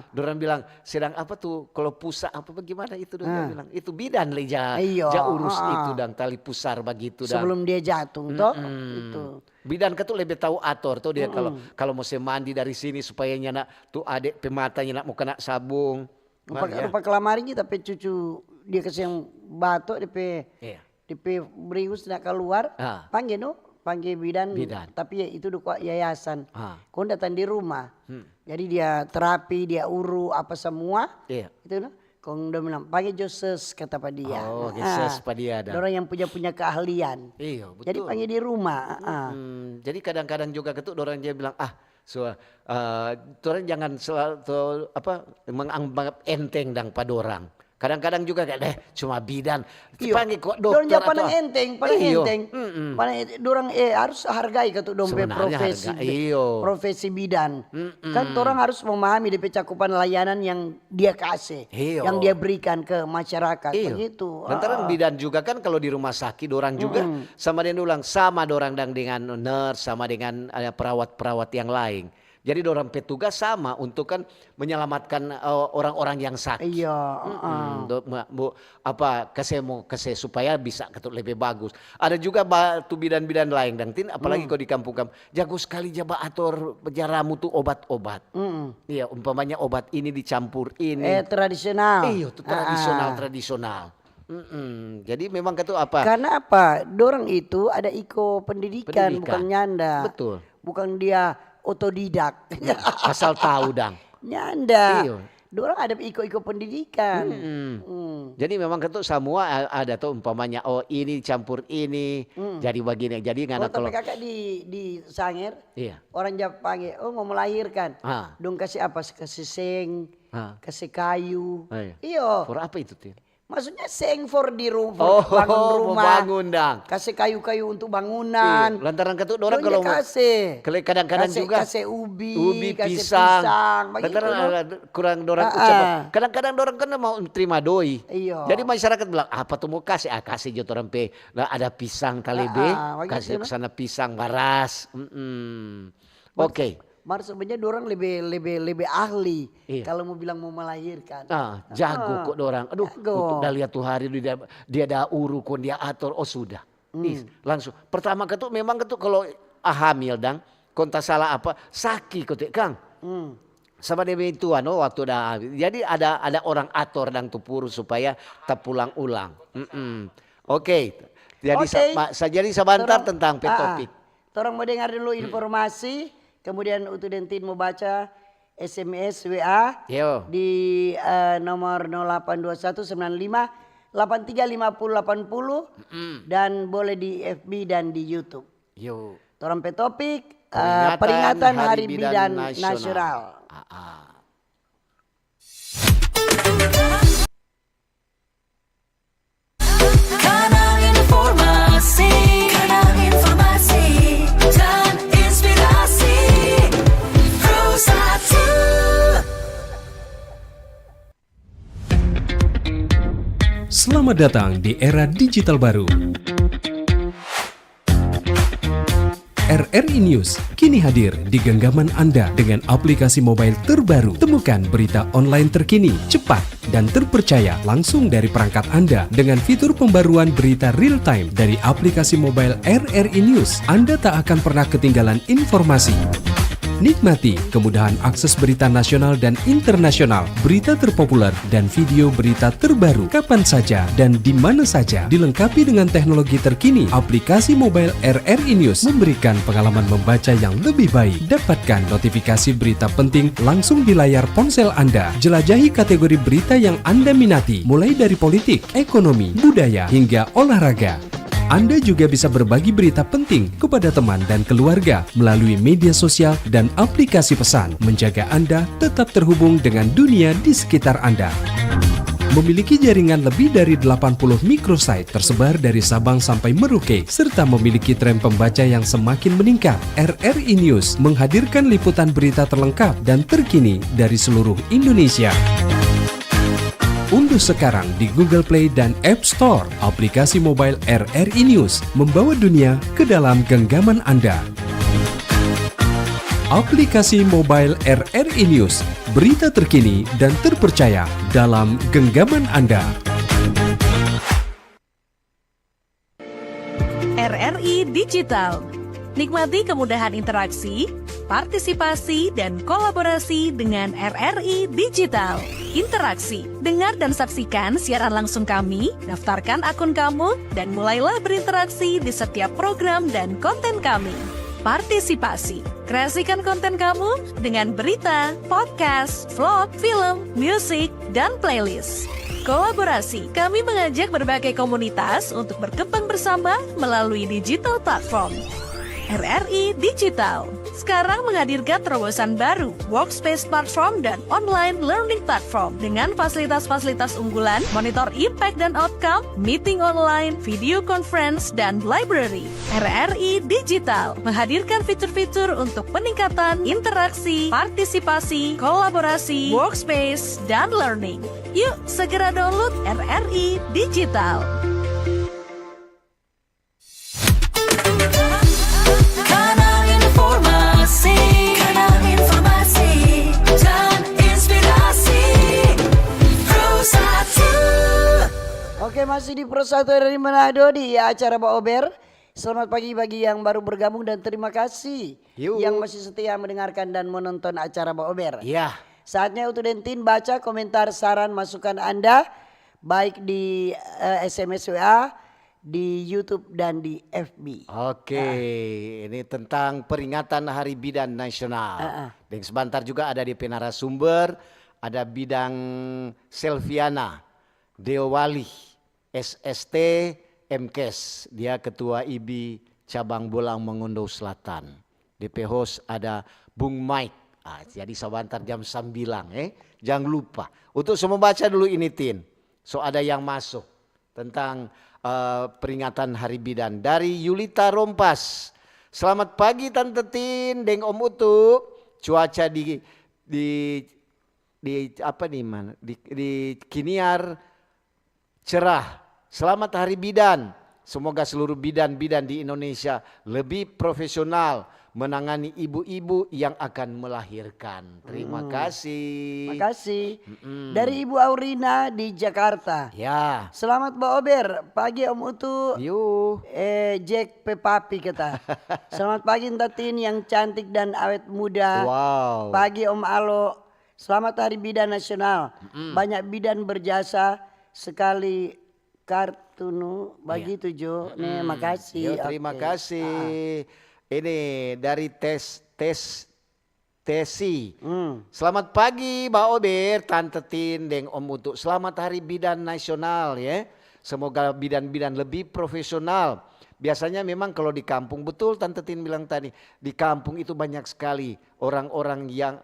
Dorang bilang sedang apa tuh kalau pusat apa bagaimana itu dorang bilang itu bidan leja urus itu dan tali pusar begitu sebelum dia jatuh itu. Bidan tuh lebih tahu atur tuh dia kalau musim mandi dari sini supaya nak tuh adik pematanya nak mau kena sabung. Rupa kelamari kita cucu dia kasih yang batuk DP berius nak keluar panggil bidan. Tapi itu yayasan. Kau datang di rumah. Jadi dia terapi, dia uru apa semua. Itu kau udah bilang panggil Joses kata pak dia. Joses pak dia ada. Orang yang punya keahlian. Iya, betul. Jadi panggil di rumah. Jadi kadang-kadang juga orang dia bilang orang jangan selalu menganggap enteng dan pada orang. Kadang-kadang juga cuma bidan. Panggil kok dokter atau enteng. Dorang harus hargai kata dompet profesi bidan. Kan orang harus memahami DP cakupan layanan yang dia kasih, yang dia berikan ke masyarakat. Begitu. Lantaran bidan juga kan kalau di rumah sakit orang juga sama dorang dengan nurse sama dengan perawat-perawat yang lain. Jadi dorang petugas sama untuk kan menyelamatkan orang-orang yang sakit. Kasih supaya bisa lebih bagus. Ada juga batu bidan-bidan lain dan apalagi kalau di kampung-kampung jago sekali jaba atur jaramu tuh obat-obat. Iya, umpamanya obat ini dicampur ini. Tradisional. Iya, itu tradisional. Jadi memang Karena apa? Dorang itu ada pendidikan, bukan nyanda. Betul. Bukan dia otodidak. Asal tahu Nyanda. Dorang ada iko pendidikan. Jadi memang semua ada tuh umpamanya ini campur ini jadi begini. Jadi tapi kakak di Sangir orang Jawa panggil mau melahirkan. Dong kasih apa? Kasih seng, kasih kayu. For apa itu tuh? Maksudnya seng for di rumah, bangun rumah. Bangun Kasih kayu-kayu untuk bangunan. Lantaran dorang kalau kasih. Kadang-kadang juga kasih ubi pisang. Lantaran kurang dorang ucap. Kadang-kadang dorang kan mau terima doi. Jadi masyarakat bilang apa tuh mau kasih jo orang pe. Ada pisang talebe, kasih ke sana pisang baras. Oke. Sebenarnya dorang lebih ahli kalau mau bilang mau melahirkan. Jago kok dorang. Udah lihat tuh hari dia ada uru kon dia atur sudah. Langsung. Pertama memang kalau hamil konta salah apa sakit Kang. Sama dia itu waktu dah. Jadi ada orang atur dan tupuru supaya terpulang ulang. Oke. Jadi sebentar tentang topik. Orang mau dengar dulu informasi. Kemudian Utudentin mau baca SMS WA di nomor 082195835080 dan boleh di FB dan di YouTube. Torang topik peringatan Hari Bidan Nasional. Kanal informasi dan inspirasi. Selamat datang di era digital baru. RRI News kini hadir di genggaman Anda dengan aplikasi mobile terbaru. Temukan berita online terkini, cepat, dan terpercaya langsung dari perangkat Anda dengan fitur pembaruan berita real time dari aplikasi mobile RRI News. Anda tak akan pernah ketinggalan informasi. Nikmati kemudahan akses berita nasional dan internasional, berita terpopuler, dan video berita terbaru kapan saja dan di mana saja. Dilengkapi dengan teknologi terkini, aplikasi mobile RRI News memberikan pengalaman membaca yang lebih baik. Dapatkan notifikasi berita penting langsung di layar ponsel Anda. Jelajahi kategori berita yang Anda minati, mulai dari politik, ekonomi, budaya, hingga olahraga. Anda juga bisa berbagi berita penting kepada teman dan keluarga melalui media sosial dan aplikasi pesan, menjaga Anda tetap terhubung dengan dunia di sekitar Anda. Memiliki jaringan lebih dari 80 microsite tersebar dari Sabang sampai Merauke, serta memiliki tren pembaca yang semakin meningkat. RRI News menghadirkan liputan berita terlengkap dan terkini dari seluruh Indonesia. Unduh sekarang di Google Play dan App Store aplikasi mobile RRI News, membawa dunia ke dalam genggaman Anda. Aplikasi mobile RRI News, berita terkini dan terpercaya dalam genggaman Anda. RRI Digital. Nikmati kemudahan interaksi, partisipasi, dan kolaborasi dengan RRI Digital. Interaksi, dengar dan saksikan siaran langsung kami, daftarkan akun kamu, dan mulailah berinteraksi di setiap program dan konten kami. Partisipasi, kreasikan konten kamu dengan berita, podcast, vlog, film, musik, dan playlist. Kolaborasi, kami mengajak berbagai komunitas untuk berkembang bersama melalui digital platform. RRI Digital sekarang menghadirkan terobosan baru, workspace platform dan online learning platform dengan fasilitas-fasilitas unggulan, monitor impact dan outcome, meeting online, video conference, dan library. RRI Digital menghadirkan fitur-fitur untuk peningkatan interaksi, partisipasi, kolaborasi, workspace, dan learning. Yuk segera download RRI Digital. Kanal informasi dan inspirasi Pro 1. Oke, masih di Pro 1 RRI Manado di acara Pak Ober. Selamat pagi bagi yang baru bergabung dan terima kasih yang masih setia mendengarkan dan menonton acara Pak Ober. Iya. Saatnya Utudentin baca komentar, saran, masukan Anda baik di SMS WA, di YouTube dan di FB. Oke, ini tentang peringatan Hari Bidan Nasional. Dan sebentar juga ada di narasumber, ada bidang Selviana Deowali, SST, MKes. Dia Ketua IBI Cabang Bolang Mengondo Selatan. DP host ada Bung Mike. Jadi sebentar jam 9 jangan lupa. Untuk semua baca dulu ini Tin. So ada yang masuk tentang peringatan Hari Bidan dari Yulita Rompas. Selamat pagi Tante Tin, Deng Om Utu. Cuaca di apa nih mana? Di Kiniar cerah. Selamat Hari Bidan. Semoga seluruh bidan-bidan di Indonesia lebih profesional menangani ibu-ibu yang akan melahirkan. Terima kasih. Terima kasih. Dari Ibu Aurina di Jakarta. Ya. Selamat Mbak Ober. Pagi Om Utu. Yuk. Jack Pepapi kata. Selamat pagi Tatin yang cantik dan awet muda. Wow. Pagi Om Alo. Selamat Hari Bidan Nasional. Banyak bidan berjasa sekali kartunu bagi tujuh. Nih makasih. Yo, terima kasih. Ini dari Tesi. Selamat pagi Mbak Ober, Tante Tin, Deng Om Utu. Selamat Hari Bidan Nasional ya. Semoga bidan-bidan lebih profesional. Biasanya memang kalau di kampung, betul Tante Tin bilang tadi, di kampung itu banyak sekali orang-orang yang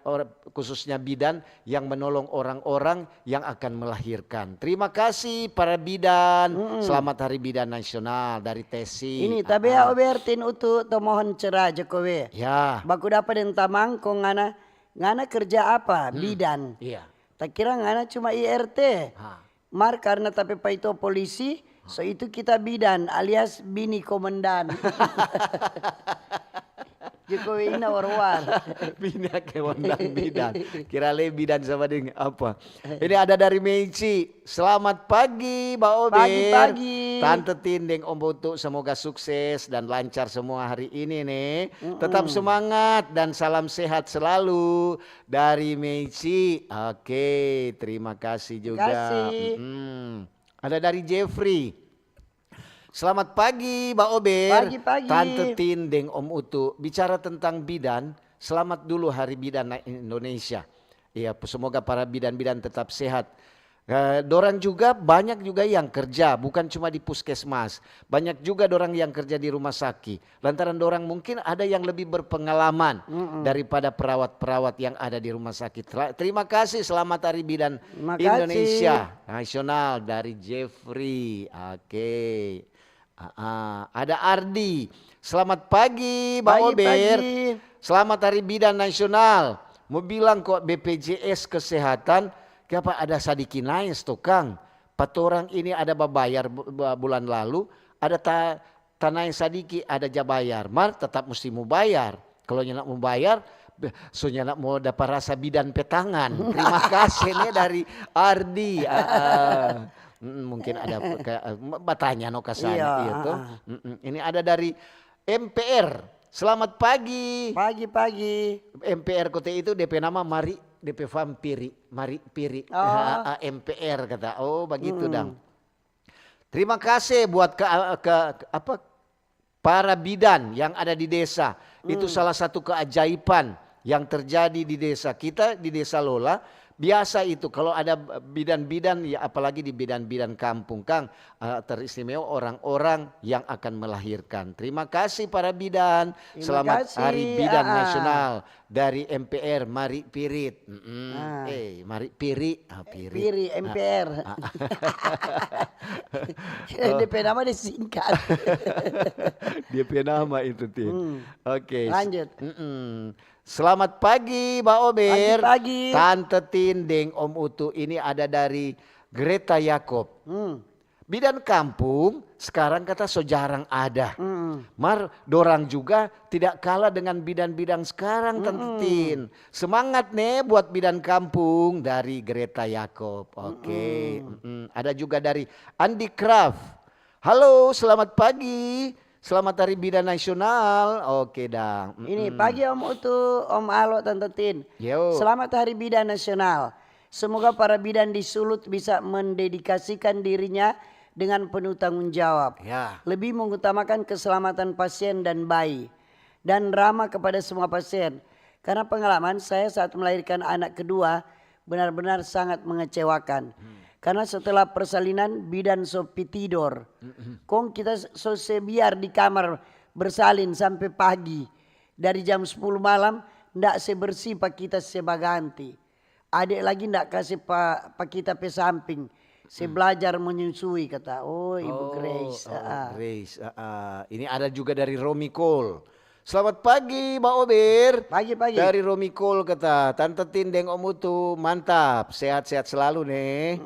khususnya bidan yang menolong orang-orang yang akan melahirkan. Terima kasih para bidan. Selamat Hari Bidan Nasional dari Tesi. Ini tapi ya Ober Tin Utu to mohon cerah Jokowi. Ya. Baku dapat den tamang ko ngana kerja apa? Bidan. Iya. Tak kira ngana cuma IRT. Mar karena tapi pa itu polisi. So itu kita bidan alias bini komandan. Jokowi ina war-war. Bina kewandang bidan. Kira le bidan sama dengan apa? Ini ada dari Meici. Selamat pagi Mbak Ober. Pagi-pagi. Tante Tindeng Om Putu semoga sukses dan lancar semua hari ini nih. Tetap semangat dan salam sehat selalu dari Meici. Oke, terima kasih juga. Kasih. Ada dari Jeffrey. Selamat pagi Mbak Ober. Pagi-pagi. Tante Tindeng Om Utu. Bicara tentang bidan, selamat dulu Hari Bidan Indonesia. Ya, semoga para bidan-bidan tetap sehat. Dorang juga banyak juga yang kerja, bukan cuma di puskesmas. Banyak juga dorang yang kerja di rumah sakit. Lantaran dorang mungkin ada yang lebih berpengalaman daripada perawat-perawat yang ada di rumah sakit. Terima kasih, selamat Hari Bidan Indonesia Nasional dari Jeffrey. Oke. Ada Ardi. Selamat pagi Mbak Ober. Selamat Hari Bidan Nasional. Mau bilang kok BPJS Kesehatan kenapa ada sadiki naik tukang. Patorang ini ada bayar bulan lalu, ada tanah sadiki, ada jabayar. Mar tetap mesti mau bayar. Kalau nak mau bayar, soalnya nak mau dapat rasa bidan petangan. Terima kasih nih dari Ardi. Mungkin ada batanya no kasana itu. Ini ada dari MPR. Selamat pagi. Pagi-pagi. MPR kota itu DP nama Mari, DP Vampiri, Mari Piri. MPR kata. Oh, begitu dang. Terima kasih buat para bidan yang ada di desa. Itu salah satu keajaiban yang terjadi di desa kita, di Desa Lola. Biasa itu kalau ada bidan-bidan, ya apalagi di bidan-bidan kampung Kang, teristimewa orang-orang yang akan melahirkan. Terima kasih para bidan. Selamat Hari Bidan Nasional dari MPR Mari Pirit. Mari Piri. Piri MPR. DP nama disingkat. DP nama itu Tin. Oke. Lanjut. Selamat pagi Mbak Ober. Pagi-pagi. Tante Tindeng Om Utu ini ada dari Greta Yakob. Bidan kampung sekarang kata so jarang ada. Mar dorang juga tidak kalah dengan bidan-bidan sekarang Tante Tin. Semangat nih buat bidan kampung dari Greta Yakob. Oke. Ada juga dari Andi Craft. Halo, selamat pagi. Selamat Hari Bidan Nasional. Oke dang. Ini pagi Om Utu, Om Alo, Tante Tin. Selamat Hari Bidan Nasional. Semoga para bidan di Sulut bisa mendedikasikan dirinya dengan penuh tanggung jawab. Lebih mengutamakan keselamatan pasien dan bayi. Dan ramah kepada semua pasien. Karena pengalaman saya saat melahirkan anak kedua benar-benar sangat mengecewakan. Karena setelah persalinan bidan sopi tidur. Kong kita biar di kamar bersalin sampai pagi. Dari jam 10 malam ndak sebersih pak kita sebaganti. Adik lagi ndak kasih pak kita pe samping. Saya belajar menyusui kata. Oh Ibu Grace. Grace. Ini ada juga dari Romi Cole. Selamat pagi Mbak Ober. Pagi-pagi. Dari Romi Cole kata. Tante Tindeng Om Utu mantap. Sehat-sehat selalu nih.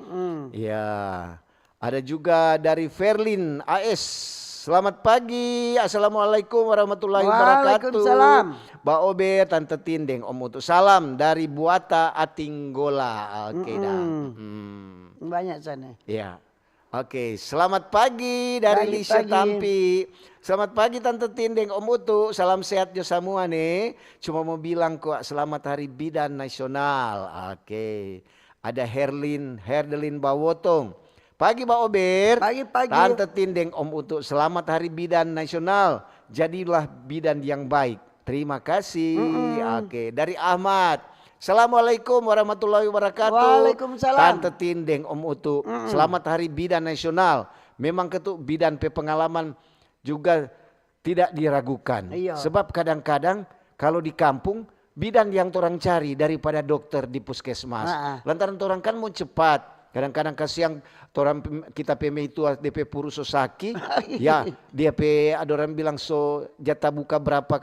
Ya. Ada juga dari Verlin AS. Selamat pagi. Assalamualaikum warahmatullahi wabarakatuh. Waalaikumsalam. Mbak Ober, Tante Tindeng Om Utu. Salam dari Buata Atinggola. Oke dah. Banyak sana. Ya. Oke, selamat pagi dari Lisa Pagi. Tampi. Selamat pagi Tante Tindeng Om Utu. Salam sehat jo semua nih. Cuma mau bilang kok selamat Hari Bidan Nasional. Oke. Ada Herdelin Bawotong. Pagi Mbak Ober. Pagi-pagi. Tante Tindeng Om Utu. Selamat Hari Bidan Nasional. Jadilah bidan yang baik. Terima kasih. Oke, dari Ahmad. Assalamualaikum warahmatullahi wabarakatuh. Waalaikumsalam. Tante Tindeng Om Utu. Selamat Hari Bidan Nasional. Memang ketuk bidan pengalaman juga tidak diragukan. Sebab kadang-kadang kalau di kampung bidan yang orang cari daripada dokter di puskesmas. Lantaran orang kan mau cepat. Kadang-kadang kasihan kita PMI itu DP puru so saki. Ya dia ada orang bilang so jatah buka berapa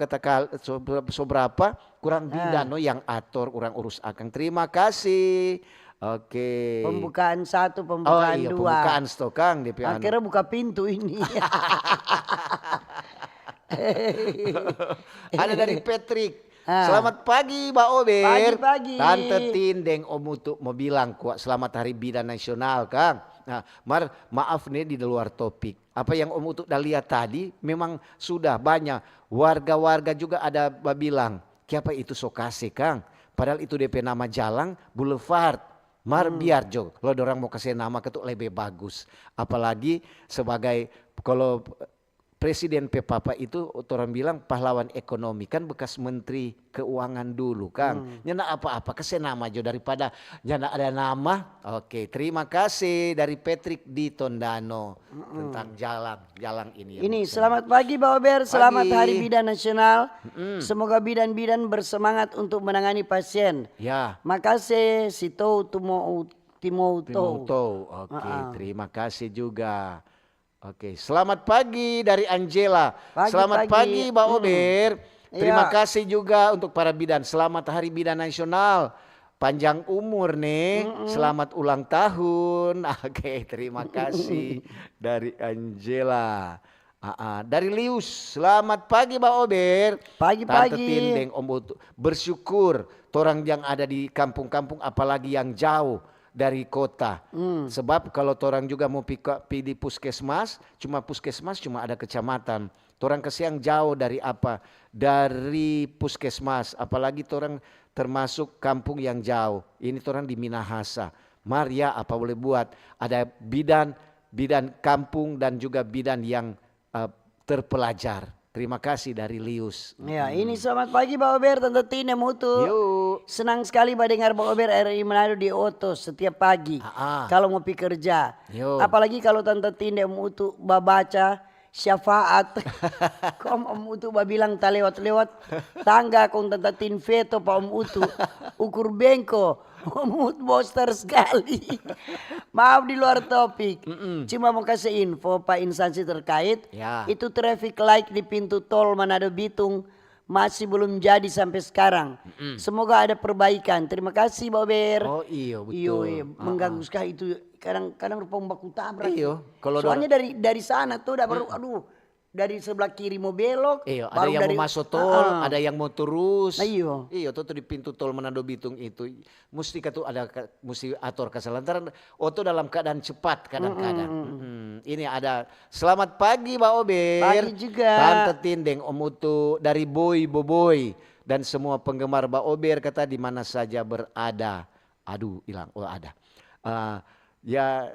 so berapa. Kurang bidan no yang atur kurang urus akang. Terima kasih. Oke. Pembukaan 1, pembukaan 2. Pembukaan stokang DP. Akhirnya buka pintu ini. Ada dari Patrick. Selamat pagi Mbak Ober. Pagi-pagi. Tante Tindeng Om Utu mau bilang kuat selamat Hari Bidan Nasional Kang. Nah, maaf nih di luar topik. Apa yang Om Utu udah lihat tadi memang sudah banyak warga-warga juga ada bilang, "Siapa itu Sokase Kang?" Padahal itu DP nama jalan Boulevard. Biar Jo, kalau orang mau kasih nama ketuk lebih bagus. Apalagi sebagai kalau Presiden Papa itu orang bilang pahlawan ekonomi kan bekas Menteri Keuangan dulu Kang. Nyana apa-apa kasih nama Jo daripada nyana ada nama. Oke, terima kasih dari Patrick di Tondano tentang jalan ini. Ini selamat pagi Pak Ober, selamat Pagi. Hari Bidan Nasional. Semoga bidan-bidan bersemangat untuk menangani pasien. Ya. Makasih Sito Timoto. Oke, terima kasih juga. Oke, selamat pagi dari Angela. Selamat pagi Mbak Ober. Terima kasih juga untuk para bidan. Selamat Hari Bidan Nasional. Panjang umur nih. Selamat ulang tahun. Oke, terima kasih dari Angela. Dari Lius, selamat pagi Mbak Ober. Pagi-pagi. Tante Tindeng Om Utu. Bersyukur orang yang ada di kampung-kampung apalagi yang jauh dari kota. Sebab kalau orang juga mau pilih puskesmas, cuma ada kecamatan. Orang kesiang jauh dari apa? Dari puskesmas, apalagi orang termasuk kampung yang jauh. Ini orang di Minahasa. Maria apa boleh buat? Ada bidan kampung dan juga bidan yang terpelajar. Terima kasih dari Lius. Ya, ini selamat pagi Pak Ober, Tante Tina Mutu. Yuk. Senang sekali mendengar Pak Ober RRI Manado di Oto setiap pagi. Kalau mau pergi kerja. Yo. Apalagi kalau Tante Tina Mutu baca syafaat. Om Utu bilang tak lewat-lewat tangga kong Tante Tin veto Pak Om Utu. Ukur bengko. Om Utu boster sekali. Maaf di luar topik. Cuma mau kasih info Pak instansi terkait. Ya. Itu traffic light di pintu tol Manado Bitung masih belum jadi sampai sekarang. Semoga ada perbaikan. Terima kasih Mbak Ber. Oh iya betul. Iya, mengganggu sekali itu. Kadang rupa baku tabrak. Iya, kalau soalnya dari sana tuh udah baru dari sebelah kiri mau belok. Iya, ada yang mau masuk tol, ada yang mau terus. Iya. Iya, tuh di pintu tol Manado Bitung itu mesti mesti atur keselantaran. Tuh dalam keadaan cepat kadang-kadang. Ini ada selamat pagi Mbak Ober. Pagi juga. Tante Tindeng Om Utu dari Boy dan semua penggemar Mbak Ober kata di mana saja berada. Aduh, hilang. Oh, ada. Ya,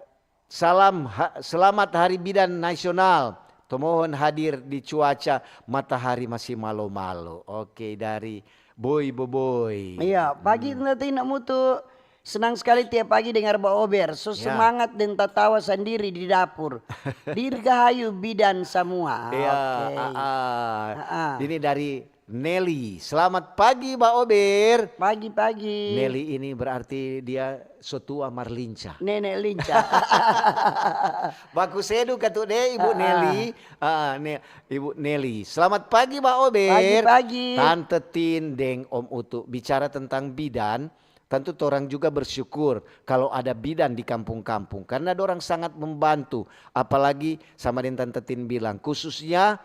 selamat Hari Bidan Nasional. Mohon hadir di cuaca matahari masih malo-malo. Oke, dari Boy. Iya, pagi nanti nak mutu. Senang sekali tiap pagi dengar Mbak Ober. So semangat dan tertawa sendiri di dapur. Dirgahayu bidan semua. Iya, ini dari Nelly. Selamat pagi Mbak Ober. Pagi-pagi. Nelly ini berarti dia sotua marlinca. Nenek linca. Bagus edu katu deh Ibu Nelly. Ibu Nelly. Selamat pagi Mbak Ober. Pagi-pagi. Tante Tindeng Om Utu. Bicara tentang bidan. Tentu orang juga bersyukur kalau ada bidan di kampung-kampung. Karena orang sangat membantu. Apalagi sama dengan Tante Tin bilang. Khususnya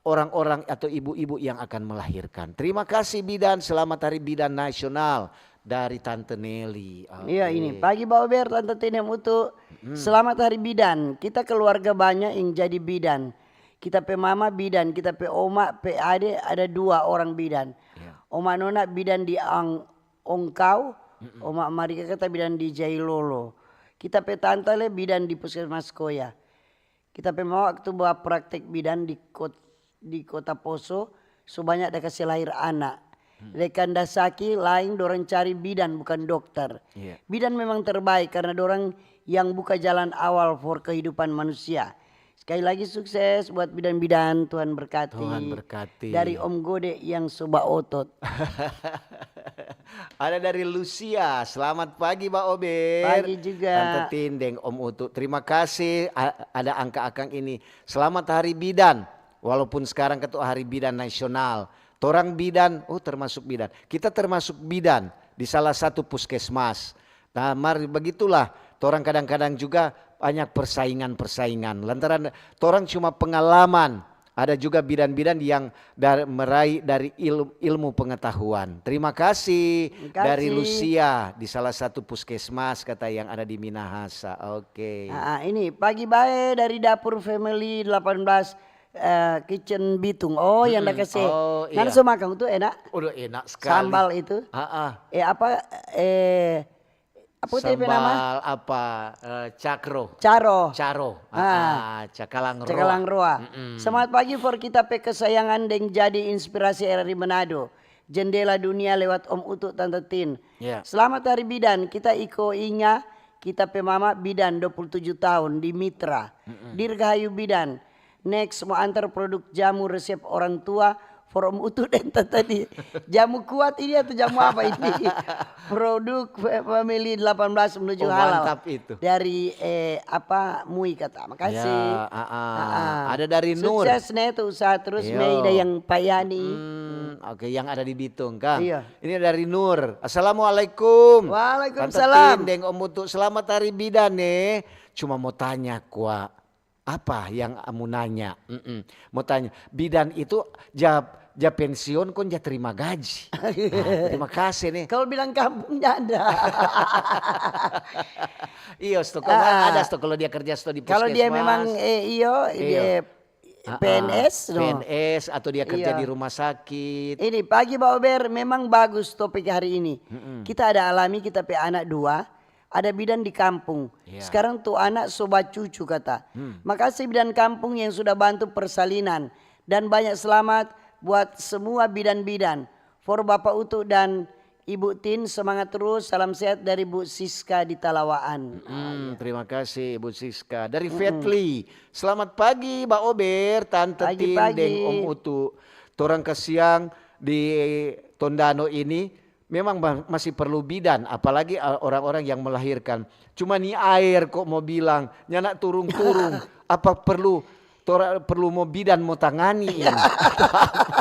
orang-orang atau ibu-ibu yang akan melahirkan. Terima kasih bidan. Selamat Hari Bidan Nasional. Dari Tante Nelly. Iya ini pagi Mbak Ober, Tante Tinem Utu. Selamat Hari Bidan. Kita keluarga banyak yang jadi bidan. Kita pe mama bidan, kita pe oma, pe ade ada 2 orang bidan. Oma Nona bidan di Ongkau, oma Marika kata bidan di Jailolo. Kita pe tante le bidan di Puskesmas Koya. Kita pe mama waktu bawa praktek bidan di Kota Poso, sebanyak ada kasih lahir anak. Rekan Dasaki lain dorang cari bidan bukan dokter. Bidan memang terbaik karena dorang yang buka jalan awal for kehidupan manusia. Sekali lagi sukses buat bidan-bidan, Tuhan berkati. Tuhan berkati. Dari Om Gode yang soba otot. Ada dari Lucia. Selamat pagi Mbak Ober. Pagi juga. Tante Tindeng Om Utu. Terima kasih ada angka akang ini. Selamat Hari Bidan. Walaupun sekarang ketua Hari Bidan Nasional. Torang bidan, termasuk bidan. Kita termasuk bidan di salah satu puskesmas. Nah, begitulah. Torang kadang-kadang juga banyak persaingan-persaingan. Lantaran torang cuma pengalaman Ada juga bidan-bidan yang meraih dari ilmu pengetahuan. Terima kasih dari Lucia di salah satu puskesmas kata yang ada di Minahasa. Oke. Ini pagi bae dari dapur family 18 kitchen Bitung. Oh, yang dah kasih. Oh, iya. Nanti semua makan itu enak. Udah enak sekali. Sambal itu. Apa itu nama? Sambal apa? Cakro. Caro. Cakalang roa. Cakalang roa. Selamat pagi for kita pe kesayangan dan jadi inspirasi RRI Manado. Jendela dunia lewat Om Utut Tante Tin. Yeah. Selamat Hari Bidan. Kita Iko Inga, kita pe mama Bidan 27 tahun di Mitra. Dirgahayu Bidan. Next mau antar produk jamu resep orang tua for Om Utut dan tadi. Jamu kuat ini atau jamu apa ini? Produk family 18 menuju halal. Mantap itu. Dari Mui kata. Makasih. Ya, ada dari Nur. Sukses itu usaha terus Meida yang payani. Oke, yang ada di Bitung, Kang. Iya. Ini dari Nur. Assalamualaikum. Waalaikumsalam. Tante Tin, Om Utut, selamat Hari Bidan nih. Cuma mau tanya apa yang kamu nanya? Mau tanya, bidan itu pensiun kon terima gaji. Terima kasih nih. Kalau bilang kampungnya ada. Iya, ada kalau dia kerja di puskesmas. Kalau dia memang dia PNS, PNS atau dia kerja di rumah sakit. Ini pagi Pak Ober, memang bagus topik hari ini. Kita ada alami kita pe anak 2. Ada bidan di kampung. Sekarang tuh anak sobat cucu kata. Makasih bidan kampung yang sudah bantu persalinan. Dan banyak selamat buat semua bidan-bidan. For Bapak Utu dan Ibu Tin semangat terus. Salam sehat dari Bu Siska di Talawaan. Terima kasih Ibu Siska. Dari Fetli. Selamat pagi Mbak Ober, Tante Tin dan Om Utu. Torang kesiang di Tondano ini. Memang masih perlu bidan, apalagi orang-orang yang melahirkan. Cuma nih air kok mau bilang, nyanak turung-turung. Apa perlu mau bidan mau tangani ini?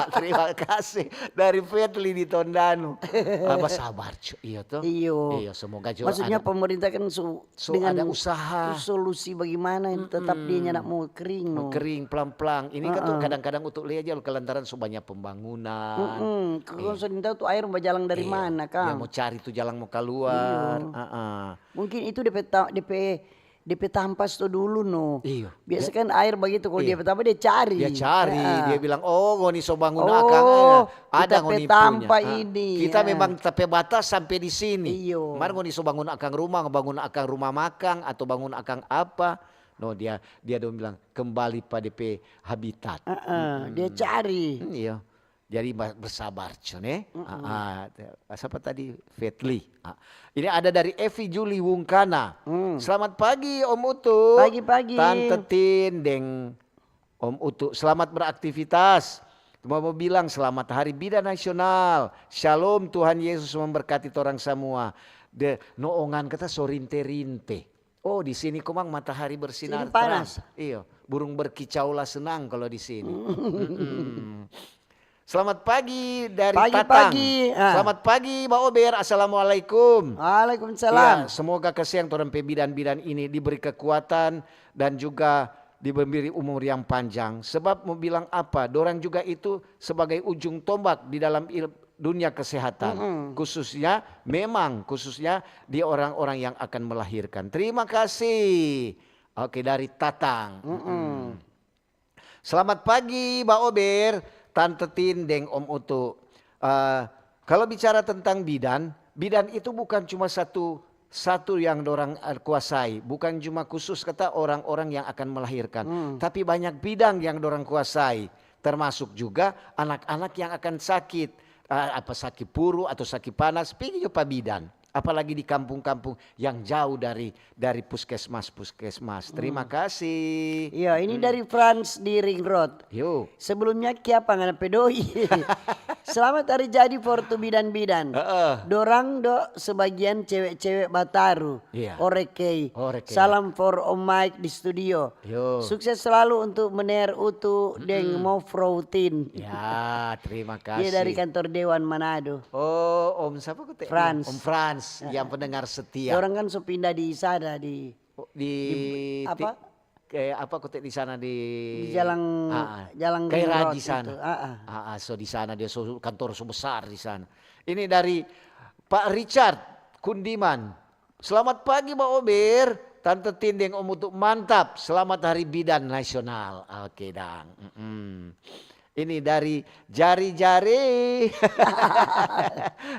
Terima kasih dari Fetli di Tondano. Apa sabar iya toh? Iya, semoga juga. Maksudnya pemerintah kan dengan ada usaha. Solusi bagaimana tetap dia nyanak mau kering. Kering pelan-pelan. Ini kan tuh kadang-kadang untuk lihat aja kelantaran banyak pembangunan. Kalau sudah tuh air berjalan dari mana kan? Dia mau cari tuh jalan mau keluar. Mungkin itu DP tampas tuh dulu Iya. Biasa kan air begitu kalau DP tampas dia cari. Dia bilang ngoni so bangun akang. Ada ngoni tampa punya. ini. Kita memang tapi batas sampai di sini. Iyo. Mar ngoni so bangun akang rumah, bangun akang rumah makan atau bangun akang apa. No dia dong bilang kembali pada DP habitat. Dia cari. Iya. Jadi bersabar Cune. Siapa tadi? Fetli. Ini ada dari Evi Juli Wungkana. Selamat pagi Om Utu. Pagi-pagi. Tante Tin deng Om Utu. Selamat beraktivitas. Mau bilang selamat Hari Bidan Nasional. Shalom, Tuhan Yesus memberkati orang semua. Noongan kata sorinte-rinte. Oh di sini komang matahari bersinar sini panas. terang. Iya, burung berkicaulah senang kalau di sini. Selamat pagi dari Tatang. Selamat pagi Mbak Ober. Assalamualaikum. Waalaikumsalam. Ya, semoga kesiang orang bidan-bidan ini diberi kekuatan dan juga diberi umur yang panjang. Sebab mau bilang apa? Dorang juga itu sebagai ujung tombak di dalam dunia kesehatan. Khususnya di orang-orang yang akan melahirkan. Terima kasih. Oke, dari Tatang. Selamat pagi Mbak Ober. Tante Tin deng Om Utu. Kalau bicara tentang bidan itu bukan cuma satu yang dorang kuasai, bukan cuma khusus kata orang-orang yang akan melahirkan, tapi banyak bidang yang dorang kuasai, termasuk juga anak-anak yang akan sakit, sakit puru atau sakit panas, pergi ke bidan. Apalagi di kampung-kampung yang jauh dari puskesmas. Terima kasih. Iya, ini dari Franz di Ring Road. Yo. Sebelumnya kiapa ngana pedoi. Selamat hari jadi for tu bidan-bidan. Dorang sebagian cewek-cewek Bataru. Iya. Orekei. Salam for Om Mike di studio. Yo. Sukses selalu untuk Mener Utu deng Mofroutin. Ya, terima kasih. Dia dari kantor Dewan Manado. Oh, Om siapa kata? Franz. Om Franz yang pendengar setia. Orang kan so pindah di sana di apa kotek di sana di Jalan Kairaj Road di sana. itu. So di sana dia kantor sebesar di sana. Ini dari Pak Richard Kundiman. Selamat pagi Pak Ober, Tante Tindeng Om Utu mantap. Selamat Hari Bidan Nasional. Oke dang. Ini dari Jari-Jari.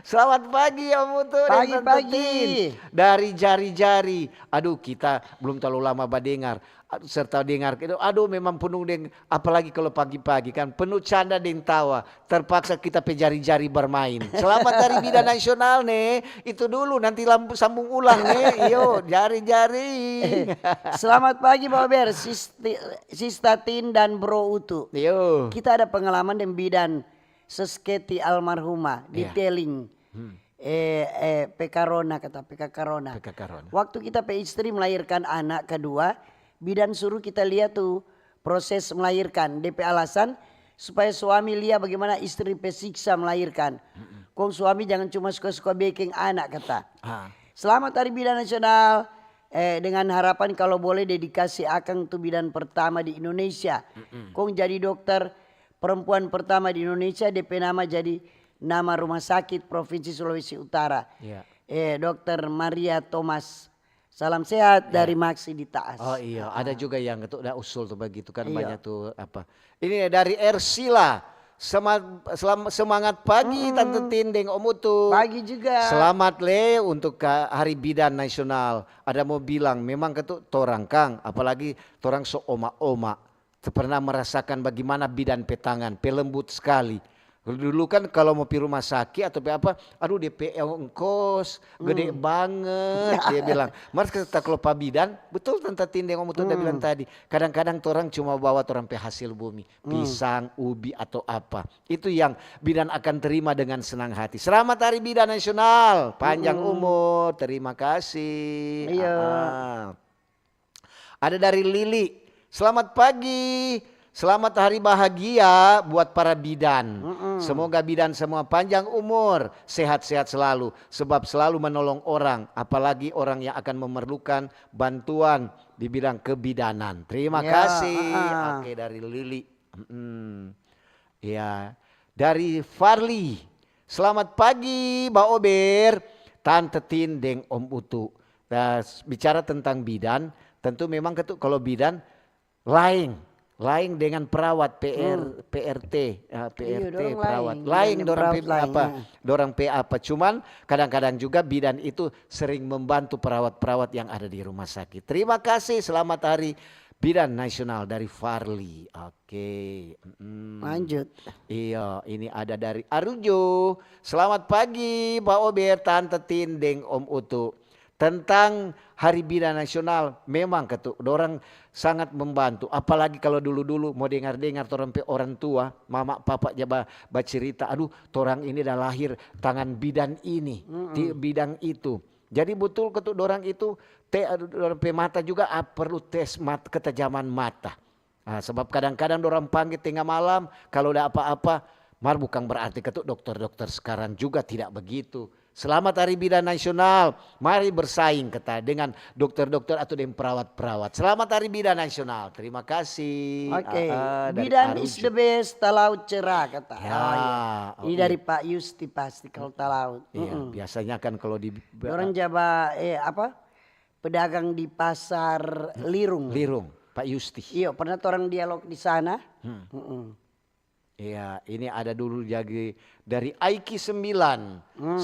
Selamat pagi Om Utu dan Tante Pagi-pagi. Tin. Dari Jari-Jari. Aduh kita belum terlalu lama dengar. Serta dengar itu, aduh memang penuh dengan, apalagi kalau pagi-pagi kan penuh canda dan tawa, terpaksa kita pe jari-jari bermain. Selamat Hari Bidan Nasional nih, itu dulu nanti sambung ulang nih, yo jari-jari. Selamat pagi Pak Ober, Sista Tin dan Bro Utu. Yo. Kita ada pengalaman dengan bidan sesketi almarhumah, detailing. PK Rona kata PK Karona. Waktu kita pe istri melahirkan anak kedua, bidan suruh kita lihat tuh proses melahirkan. DP alasan supaya suami lihat bagaimana istri pesiksa melahirkan. Kong suami jangan cuma suka-suka baking anak kata. Selamat Hari Bidan Nasional. Dengan harapan kalau boleh dedikasi akang tuh bidan pertama di Indonesia. Kong jadi dokter perempuan pertama di Indonesia. DP nama jadi nama rumah sakit Provinsi Sulawesi Utara. Dokter Maria Thomas. Salam sehat dari Maksi di Taas. Oh iya, ada juga yang itu udah usul tuh begitu kan banyak tuh apa. Ini dari Ersila. Semangat pagi Tante Tindeng Om Utu. Pagi juga. Selamat le untuk Hari Bidan Nasional. Ada mau bilang memang ketuk torang Kang, apalagi torang oma-oma pernah merasakan bagaimana bidan petangan, pelembut sekali. Dulu kan kalau mau pi rumah sakit atau apa, aduh DP ongkos gede banget dia bilang. Mas kata kalau Pak Bidan, betul Tante Tindeng Om Utu udah bilang tadi. Kadang-kadang orang cuma bawa orang pe hasil bumi, pisang, ubi atau apa. Itu yang bidan akan terima dengan senang hati. Selamat Hari Bidan Nasional, panjang umur, terima kasih. Ada dari Lili, selamat pagi. Selamat hari bahagia buat para bidan. Semoga bidan semua panjang umur, sehat-sehat selalu. Sebab selalu menolong orang, apalagi orang yang akan memerlukan bantuan di bidang kebidanan. Terima kasih. Oke, dari Lili. Ya, dari Farli. Selamat pagi, Mbak Ober, Tante Tindeng Om Utu. Nah, bicara tentang bidan, tentu memang kalau bidan lain dengan perawat PRT perawat lain dorang apa cuman kadang-kadang juga bidan itu sering membantu perawat-perawat yang ada di rumah sakit. Terima kasih, selamat Hari Bidan Nasional dari Farli. Oke. Lanjut. Iya, ini ada dari Arujo. Selamat pagi Pak Ober, Tante Tindeng Om Utu. Tentang Hari Bidan Nasional memang orang sangat membantu. Apalagi kalau dulu-dulu mau dengar-dengar orang tua, mama papa jaba bercerita, aduh orang ini dah lahir tangan bidan ini, di bidang itu. Jadi betul orang itu orang mata juga perlu tes ketajaman mata. Nah, sebab kadang-kadang orang panggil tengah malam kalau ada apa-apa, bukan berarti dokter-dokter sekarang juga tidak begitu. Selamat Hari Bidan Nasional. Mari bersaing dengan dokter-dokter atau dengan perawat-perawat. Selamat Hari Bidan Nasional. Terima kasih. Oke. Bidan is the best, talaut cerah kata. Ini dari Pak Yusti pasti kalau talaut. Biasanya kan kalau di orang Jawa pedagang di pasar Lirung. Pak Yusti. Iya, pernah orang dialog di sana. Iya, ini ada dulu jadi dari Aiki 9.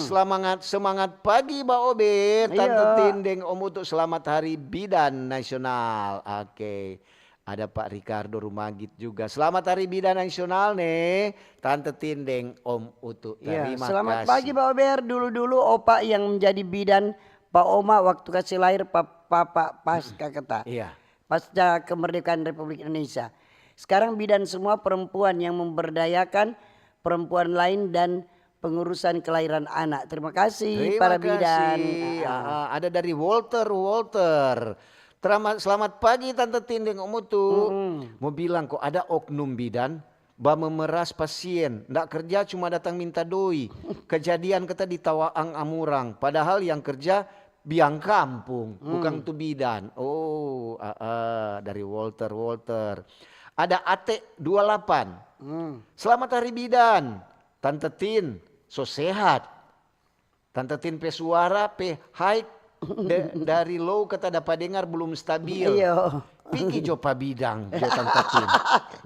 Semangat pagi Mbak Ober, Tante Tindeng Om Utu, selamat Hari Bidan Nasional. Oke. Ada Pak Ricardo Rumagit juga. Selamat Hari Bidan Nasional nih, Tante Tindeng Om Utu. Terima selamat kasih. pagi Mbak Ober. Dulu opa yang menjadi bidan Pak Oma waktu kasih lahir Papa pasca kata. Iya. Pasca kemerdekaan Republik Indonesia. Sekarang bidan semua perempuan yang memberdayakan perempuan lain dan pengurusan kelahiran anak. Terima kasih para bidan. Ada dari Walter. Selamat pagi Tante Tindeng Om Utu. Mau bilang kok ada oknum bidan memeras pasien. Nggak kerja cuma datang minta doi. Kejadian kata di Tawaang Amurang. Padahal yang kerja biang kampung, bukan tu bidan. Oh, dari Walter. Ada Ate 28. Selamat Hari Bidan. Tante Tin, so sehat. Tante Tin pe suara pe high dari low kata dapat dengar belum stabil. Iya. Pigi jo pa bidang jo Tante Tin.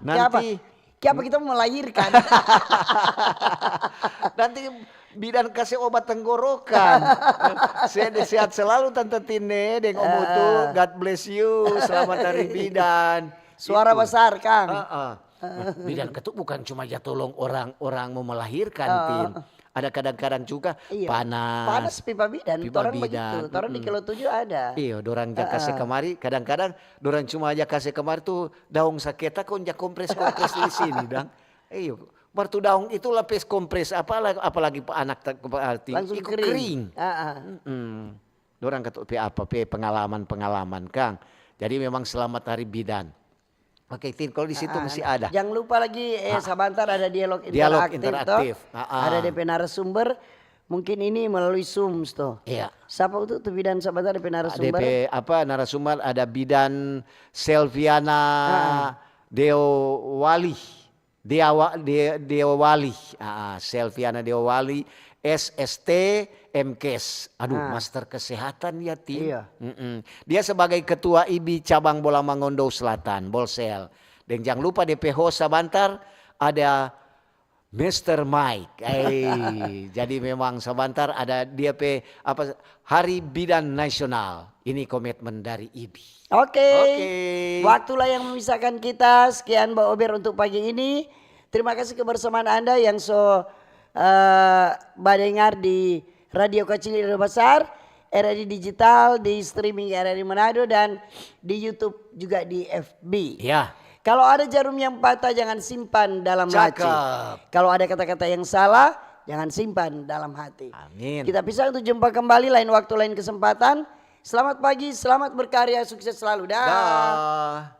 Nanti Kenapa kita mau melahirkan? nanti bidan kasih obat tenggorokan. Sehat selalu Tante Tine deng omutu. God bless you. Selamat Hari Bidan. Suara besar, Kang. Bidan ketuk bukan cuma ya tolong orang mau melahirkan, Tin. Ada kadang-kadang juga panas. Panas pipa bidan. Pipa Torang bidan. begitu. Torang di Kilo 7 ada. Iya, dorang ja kasih kemari. Kadang-kadang dorang cuma aja kasih kemari tuh daung saketa kon ja kompres di sini, dang. Iyo, Martu daung itu lapis kompres apalagi anak Langsung ikut kering. Dorang ketuk pengalaman Kang. Jadi memang selamat Hari Bidan. Oke, Tin, kalau di situ masih ada. Jangan lupa lagi sebentar ada dialog interaktif. Ada DP narasumber. Mungkin ini melalui Zoom toh. Iya. Siapa itu tuh bidan sebentar DP narasumber? DP narasumber ada Bidan Selviana Deowali. Deowali. Selviana Deowali SST MKes. Master Kesehatan ya, Tim. Iya. Dia sebagai ketua IBI cabang Bola Mangondo Selatan, Bolsel. Dan jangan lupa DP host sebentar ada Mr. Mike. Jadi memang sebentar ada DP Hari Bidan Nasional. Ini komitmen dari IBI. Oke. Waktulah yang memisahkan kita. Sekian Mbak Ober untuk pagi ini. Terima kasih kebersamaan Anda yang mendengar di Radio Kecil Radio Besar, RRI Digital, di streaming RRI Manado dan di YouTube juga di FB. Ya. Kalau ada jarum yang patah jangan simpan dalam hati. Kalau ada kata-kata yang salah jangan simpan dalam hati. Amin. Kita pisah untuk jumpa kembali lain waktu lain kesempatan. Selamat pagi, selamat berkarya, sukses selalu. Dah.